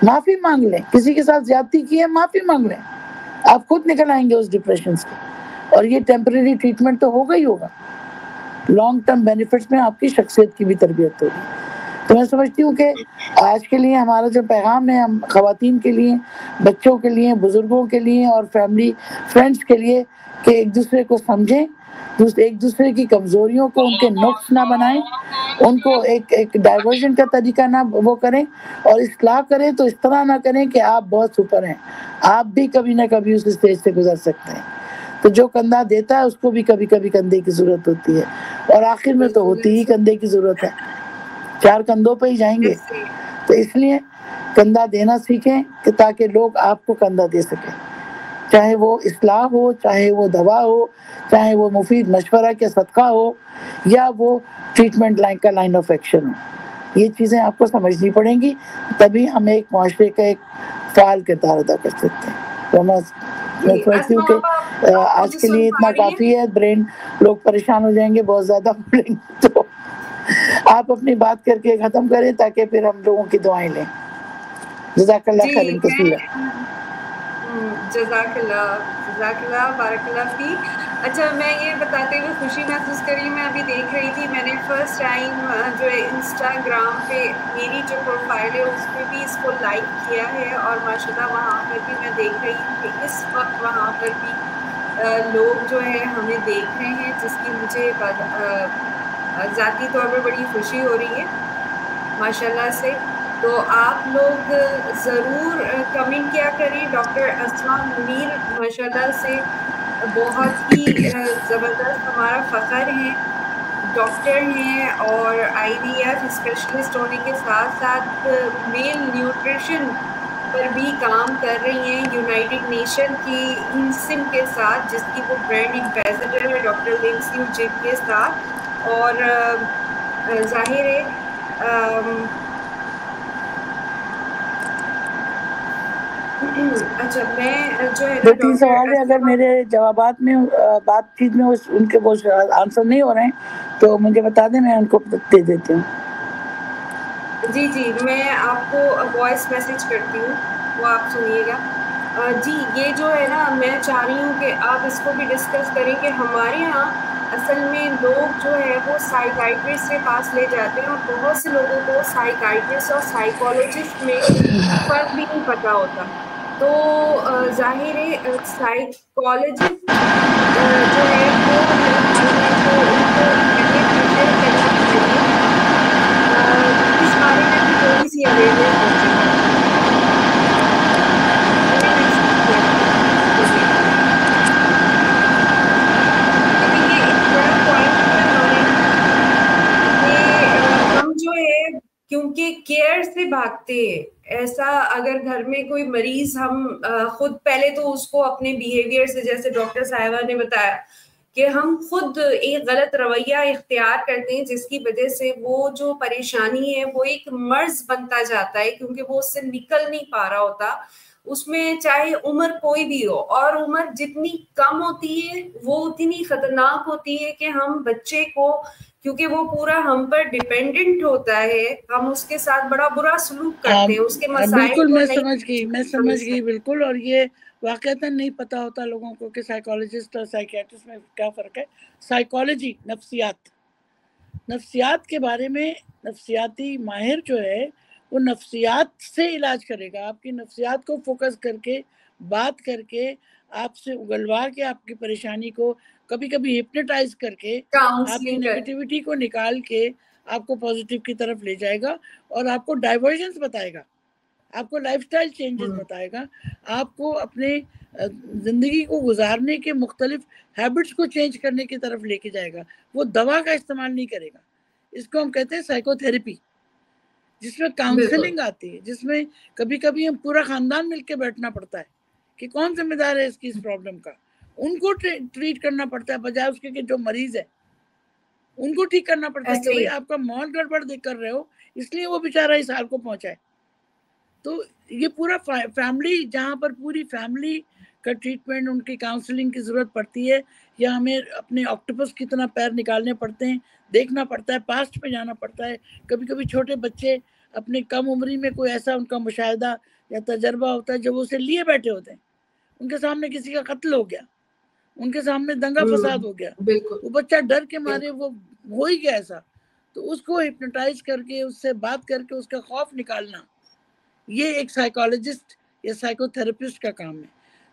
معافی مانگ لیں، کسی کے ساتھ زیادتی کی ہے معافی مانگ لیں، آپ خود نکل آئیں گے اس ڈپریشن سے. اور یہ ٹیمپریری ٹریٹمنٹ تو ہوگا ہی ہوگا، لانگ ٹرم بینیفٹس میں آپ کی شخصیت کی بھی تربیت ہوگی. تو میں سمجھتی ہوں کہ آج کے لیے ہمارا جو پیغام ہے ہم خواتین کے لیے، بچوں کے لیے، بزرگوں کے لیے اور فیملی فرینڈس کے لیے، کہ ایک دوسرے کو سمجھیں، ایک دوسرے کی کمزوریوں کو ان کے نقص نہ بنائیں، ان کو ایک ڈائیورژن کا طریقہ نہ وہ کریں، اور اصلاح کریں تو اس طرح نہ کریں کہ آپ بہت سپر ہیں، آپ بھی کبھی نہ کبھی اس اسٹیج سے گزر سکتے ہیں. تو جو کندھا دیتا ہے اس کو بھی کبھی کبھی کندھے کی ضرورت ہوتی ہے، اور آخر میں تو ہوتی ہی کندھے کی ضرورت ہے، چار کندھوں پہ ہی جائیں گے. تو اس لیے کندھا دینا سیکھیں کہ تاکہ لوگ آپ کو کندھا دے سکیں، چاہے وہ اصلاح ہو، چاہے وہ دوا ہو، چاہے وہ مفید مشورہ کے صدقہ ہو، یا وہ ٹریٹمنٹ لائن آف ایکشن ہو. یہ چیزیں آپ کو سمجھنی پڑیں گی، تبھی ہم ایک معاشرے کا ایک فعال کردار ادا کر سکتے ہیں. تو میں سمجھتی ہوں کہ آج کے لیے اتنا کافی ہے. برین لوگ پریشان ہو جائیں گے بہت زیادہ پڑیں گے، تو آپ اپنی بات کر کے ختم کریں تاکہ پھر ہم لوگوں کی دعائیں لیں. جزاک اللہ خیر کثیرا. جزاک اللہ بارک اللہ فیک. اچھا، میں یہ بتاتے ہوئے خوشی محسوس کر رہی ہوں، میں ابھی دیکھ رہی تھی، میں نے فرسٹ ٹائم جو ہے انسٹاگرام پہ میری جو پروفائل ہے اس پہ بھی اس کو لائک کیا ہے، اور ماشاءاللہ وہاں پر بھی میں دیکھ رہی ہوں کہ اس وقت وہاں پر بھی لوگ جو ہے ہمیں دیکھ رہے ہیں، جس کی مجھے ذاتی طور پر بڑی خوشی ہو رہی ہے ماشاءاللہ سے. تو آپ لوگ ضرور کمنٹ کیا کریں. ڈاکٹر اسما منیر ماشاءاللہ سے بہت ہی زبردست ہمارا فخر ہیں، ڈاکٹر ہیں اور آئی وی ایف اسپیشلسٹ ہونے کے ساتھ ساتھ میل نیوٹریشن پر بھی کام کر رہی ہیں یونائٹڈ نیشن کی انسم کے ساتھ، جس کی وہ برانڈ ایمبیسڈر ہے ڈاکٹر لنسی جگ کے ساتھ. اور ظاہر ہے اچھا، میں جو ہے نا دو تین سوال ہے، اگر میرے جوابات میں بات چیت میں ان کے وہ آنسر نہیں ہو رہے ہیں تو مجھے بتا دیں، میں ان کو دے دیتی ہوں. جی میں آپ کو وائس میسج کرتی ہوں، وہ آپ سنیے گا. جی یہ جو ہے نا، میں چاہ رہی ہوں کہ آپ اس کو بھی ڈسکس کریں کہ ہمارے یہاں اصل میں لوگ جو ہے وہ سائیکائٹرسٹ کے پاس لے جاتے ہیں، اور بہت سے لوگوں کو سائیکائٹرسٹ اور سائیکولوجسٹ میں فرق بھی نہیں پتا ہوتا. تو ظاہر ہے سائیکولوجسٹ جو ہے وہ میرے خیال میں تو ان کو پہلے پریفر کرنا چاہیے اس بارے میں بھی تھوڑی سی اویئرنیس بچوں میں. میں نے محسوس کیا اس کو لے کر، کیونکہ یہ ایک بڑا پوائنٹ ہے ہمارے یہاں کہ ہم جو ہے کیونکہ کیئر سے بھاگتے ہیں. ایسا اگر گھر میں کوئی مریض، ہم خود پہلے تو اس کو اپنے بیہیویئر سے، جیسے ڈاکٹر صاحبہ نے بتایا کہ ہم خود ایک غلط رویہ اختیار کرتے ہیں، جس کی وجہ سے وہ جو پریشانی ہے وہ ایک مرض بنتا جاتا ہے، کیونکہ وہ اس سے نکل نہیں پا رہا ہوتا. اس میں چاہے عمر کوئی بھی ہو، اور عمر جتنی کم ہوتی ہے وہ اتنی خطرناک ہوتی ہے کہ ہم بچے کو، کیونکہ وہ پورا ہم پر ڈیپینڈنٹ ہوتا ہے، ہم اس کے ساتھ بڑا برا سلوک کرتے ہیں، اس کے مسائل بالکل کو میں نہیں سمجھ گئی بالکل. اور یہ واقعتاً نہیں پتا ہوتا لوگوں کو کہ سائیکالوجسٹ اور سائیکیٹرسٹ میں کیا فرق ہے. سائیکالوجی نفسیات کے بارے میں، نفسیاتی ماہر جو ہے وہ نفسیات سے علاج کرے گا، آپ کی نفسیات کو فوکس کر کے، بات کر کے، آپ سے اگلوا کے، آپ کی پریشانی کو کبھی کبھی ہپنوٹائز کر کے، آپ کی نیگیٹیوٹی کو نکال کے آپ کو پازیٹیو کی طرف لے جائے گا، اور آپ کو ڈائیورژنس بتائے گا. آپ کو لائف سٹائل چینجز بتائے گا، آپ کو اپنے زندگی کو گزارنے کے مختلف ہیبٹس کو چینج کرنے کی طرف لے کے جائے گا. وہ دوا کا استعمال نہیں کرے گا. اس کو ہم کہتے ہیں سائیکو تھراپی، جس میں کاؤنسلنگ آتی ہے، جس میں کبھی کبھی ہم پورا خاندان مل کے بیٹھنا پڑتا ہے کہ کون ذمہ دار ہے اس کی اس پرابلم کا. ان کو ٹریٹ کرنا پڑتا ہے بجائے اس کے کہ جو مریض ہے ان کو ٹھیک کرنا پڑتا ہے کہ بھئی آپ کا ماحول گڑبڑ دیکھ کر رہے ہو اس لیے وہ بیچارہ اس حال کو پہنچا ہے. تو یہ پورا فیملی، جہاں پر پوری فیملی کا ٹریٹمنٹ، ان کی کاؤنسلنگ کی ضرورت پڑتی ہے، یا ہمیں اپنے آکٹوپس کی طرح پیر نکالنے پڑتے ہیں، دیکھنا پڑتا ہے، پاسٹ پہ جانا پڑتا ہے. کبھی کبھی چھوٹے بچے اپنے کم عمری میں کوئی ایسا ان کا مشاہدہ یا تجربہ ہوتا ہے جو وہ اسے لیے بیٹھے ہوتے ہیں، ان کے سامنے کسی کا قتل ہو گیا، ان کے سامنے دنگا فساد ہو گیا، وہ بچہ ڈر کے مارے وہ ہو ہی گیا ایسا، تو اس کو ہپنوٹائز کر کے اس سے بات کر کے اس کا خوف نکالنا، یہ ایک سائیکالوجسٹ یا سائیکو تھراپسٹ کا کام ہے.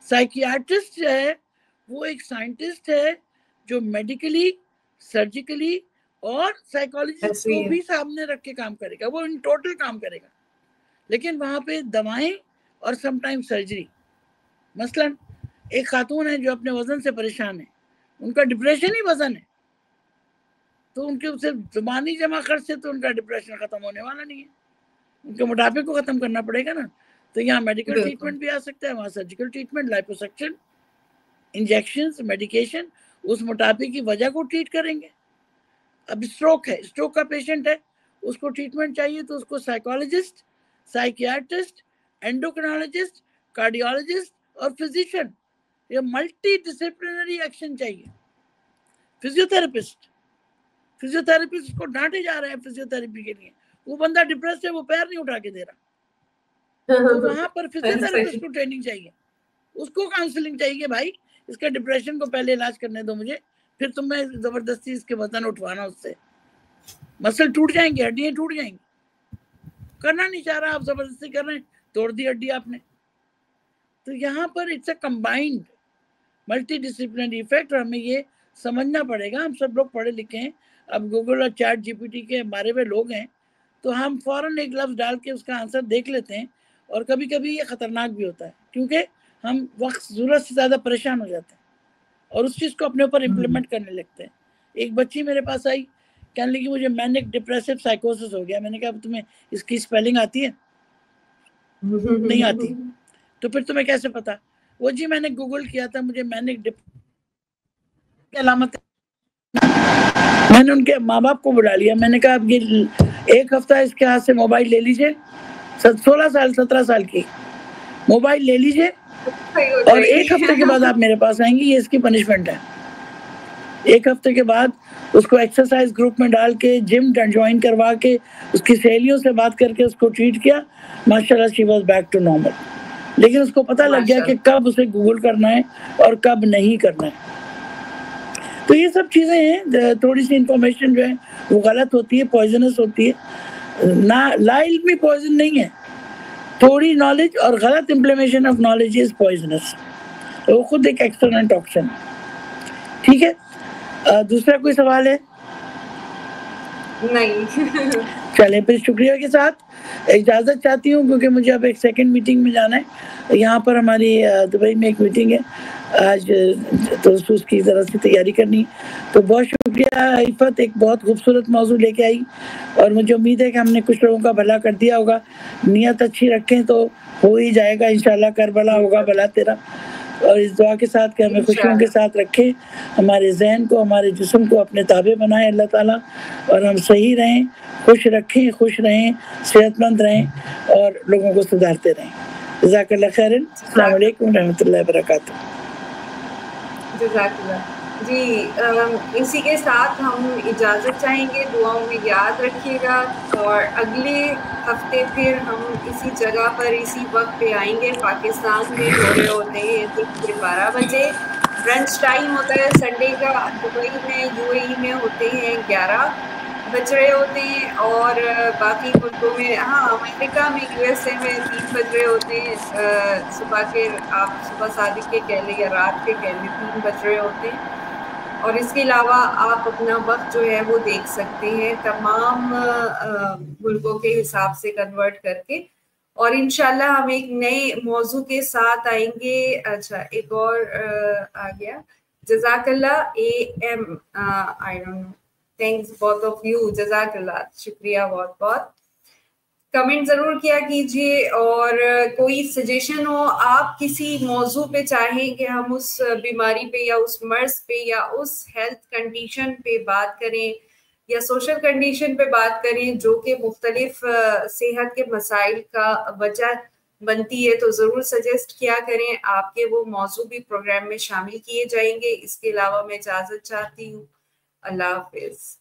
سائیکیاٹرسٹ جو ہے وہ ایک سائنٹسٹ ہے جو میڈیکلی، سرجیکلی اور سائیکالوجسٹ کو بھی سامنے رکھ کے کام کرے گا. وہ ان ٹوٹل کام کرے گا، لیکن وہاں پہ دوائیں اور سم ٹائم سرجری. مثلا ایک خاتون ہے جو اپنے وزن سے پریشان ہے، ان کا ڈپریشن ہی وزن ہے، تو ان کے اسے زبانی جمع خرچ سے تو ان کا ڈپریشن ختم ہونے والا نہیں ہے، ان کے موٹاپے کو ختم کرنا پڑے گا نا. تو یہاں میڈیکل ٹریٹمنٹ بھی آ سکتا ہے، وہاں سرجیکل ٹریٹمنٹ، لائپوسکشن، انجیکشنز، میڈیکیشن اس موٹاپے کی وجہ کو ٹریٹ کریں گے. اب اسٹروک ہے، اسٹروک کا پیشنٹ ہے، اس کو ٹریٹمنٹ چاہیے تو اس کو سائیکالوجسٹ، سائیکیاٹرسٹ، اینڈوکرینالوجسٹ، کارڈیالوجسٹ اور فزیشین، یہ ملٹی ڈسپلنری ایکشن چاہیے. فزیوتھراپسٹ کو ڈانٹے جا رہے ہیں فزیوتھراپی کے لیے، وہ بندہ ڈپریس ہے، وہ پیر نہیں اٹھا کے دے رہا، تو وہاں پر فزیوتھراپسٹ کو ٹریننگ چاہیے، اس کو کاؤنسلنگ چاہیے. بھائی اس کا ڈپریشن کو پہلے علاج کرنے دو مجھے، پھر تم میں زبردستی اس کے وزن اٹھوانا، اس سے مسل ٹوٹ جائیں گے، ہڈیاں ٹوٹ جائیں گی. کرنا نہیں چاہ رہا، آپ زبردستی کر رہے ہیں، توڑ دی ہڈی آپ نے. تو یہاں پر it's a combined multidisciplinary effect, اور ہمیں یہ سمجھنا پڑے گا. ہم سب لوگ پڑھے لکھے ہیں، اب گوگل اور چیٹ جی پی ٹی کے بارے میں لوگ ہیں، تو ہم فوراً ایک لفظ ڈال کے اس کا آنسر دیکھ لیتے ہیں، اور کبھی کبھی یہ خطرناک بھی ہوتا ہے کیونکہ ہم وقت ضرورت سے زیادہ پریشان ہو جاتے ہیں اور اس چیز کو اپنے اوپر امپلیمنٹ کرنے لگتے ہیں. ایک بچی میرے پاس آئی، کہنے لگی مجھے مینک ڈپریسو سائیکوسس ہو گیا. میں نے کہا تمہیں اس کی اسپیلنگ آتی ہے؟ نہیں آتی. تو پھر تمہیں کیسے پتا؟ وہ جی میں نے گوگل کیا تھا، مجھے مینک ڈپریشن کی علامت ہے. میں نے ان کے ماں باپ کو بلا لیا، میں نے کہا اب یہ ایک ہفتہ اس کے ہاتھ سے موبائل لے لیجئے، 16 سال 17 سال کی موبائل لے لیجئے، اور ایک ہفتے کے بعد آپ میرے پاس آئیں گی، یہ اس کی پنشمنٹ ہے. ایک ہفتے کے بعد اس کو ایکسرسائز گروپ میں ڈال کے، جم جوائن کروا کے، اس کی سہیلیوں سے بات کر کے اس کو ٹریٹ کیا، ماشاءاللہ she was back to normal. لیکن اس کو پتہ لگ گیا کہ کب اسے گوگل کرنا ہے اور کب نہیں کرنا ہے. تو یہ سب چیزیں ہیں، تھوڑی سی انفارمیشن جو ہے وہ غلط ہوتی ہے، پوائزنس ہوتی ہے. لا علمی پوائزن نہیں ہے، تھوڑی نالج اور غلط امپلیمنیشن آف نالج از پوائزنس، وہ خود ایک ایکسٹرنل ٹاکسن. ٹھیک ہے، دوسرا کوئی سوال ہے؟ نہیں. چلیں پھر شکریہ کے ساتھ اجازت چاہتی ہوں، کیونکہ مجھے اب ایک سیکنڈ میٹنگ میں جانا ہے. یہاں پر ہماری دبئی میں ایک میٹنگ ہے آج، تو اس کی ذرا سی تیاری کرنی. تو بہت شکریہ عفت، ایک بہت خوبصورت موضوع لے کے آئی، اور مجھے امید ہے کہ ہم نے کچھ لوگوں کا بھلا کر دیا ہوگا. نیت اچھی رکھیں تو ہو ہی جائے گا انشاءاللہ، کربلا ہوگا بھلا تیرا. اور اس دعا کے ساتھ کہ ہمیں خوشیوں کے ساتھ رکھے، ہمارے ذہن کو، ہمارے جسم کو اپنے تابع بنائے اللہ تعالیٰ، اور ہم صحیح رہیں، خوش رکھیں، خوش رہیں، صحت مند رہیں، اور لوگوں کو سدھارتے رہیں. جزاک اللہ خیر. السلام علیکم رحمۃ اللہ وبرکاتہ. جزاک اللہ. جی اسی کے ساتھ ہم اجازت چاہیں گے، دعاؤں میں یاد رکھیے گا، اور اگلے ہفتے پھر ہم اسی جگہ پر اسی وقت پہ آئیں گے. پاکستان میں ہو رہے ہوتے ہیں 12 بجے برنچ ٹائم ہوتا ہے سنڈے کا. دبئی میں UAE میں ہوتے ہیں 11 بج رہے ہوتے ہیں، اور باقی ملکوں میں، ہاں امریکہ میں USA میں 3 بج رہے ہوتے ہیں صبح کے. آپ صبح صادق کے کہہ لیں یا رات کے کہہ لیں، 3 بج رہے ہوتے ہیں. اور اس کے علاوہ آپ اپنا وقت جو ہے وہ دیکھ سکتے ہیں تمام ملکوں کے حساب سے کنورٹ کر کے. اور انشاءاللہ ہم ایک نئے موضوع کے ساتھ آئیں گے. اچھا ایک اور آ گیا. جزاک اللہ AM I don't know. Thanks both of you. جزاک اللہ, شکریہ بہت بہت. کمنٹ ضرور کیا کیجیے, اور کوئی سجیشن ہو, آپ کسی موضوع پہ چاہیں کہ ہم اس بیماری پہ یا اس مرض پہ یا اس ہیلتھ کنڈیشن پہ بات کریں یا سوشل کنڈیشن پہ بات کریں جو کہ مختلف صحت کے مسائل کا وجہ بنتی ہے, تو ضرور سجیسٹ کیا کریں. آپ کے وہ موضوع بھی پروگرام میں شامل کیے جائیں گے. اس کے علاوہ میں اجازت چاہتی ہوں. اللہ حافظ.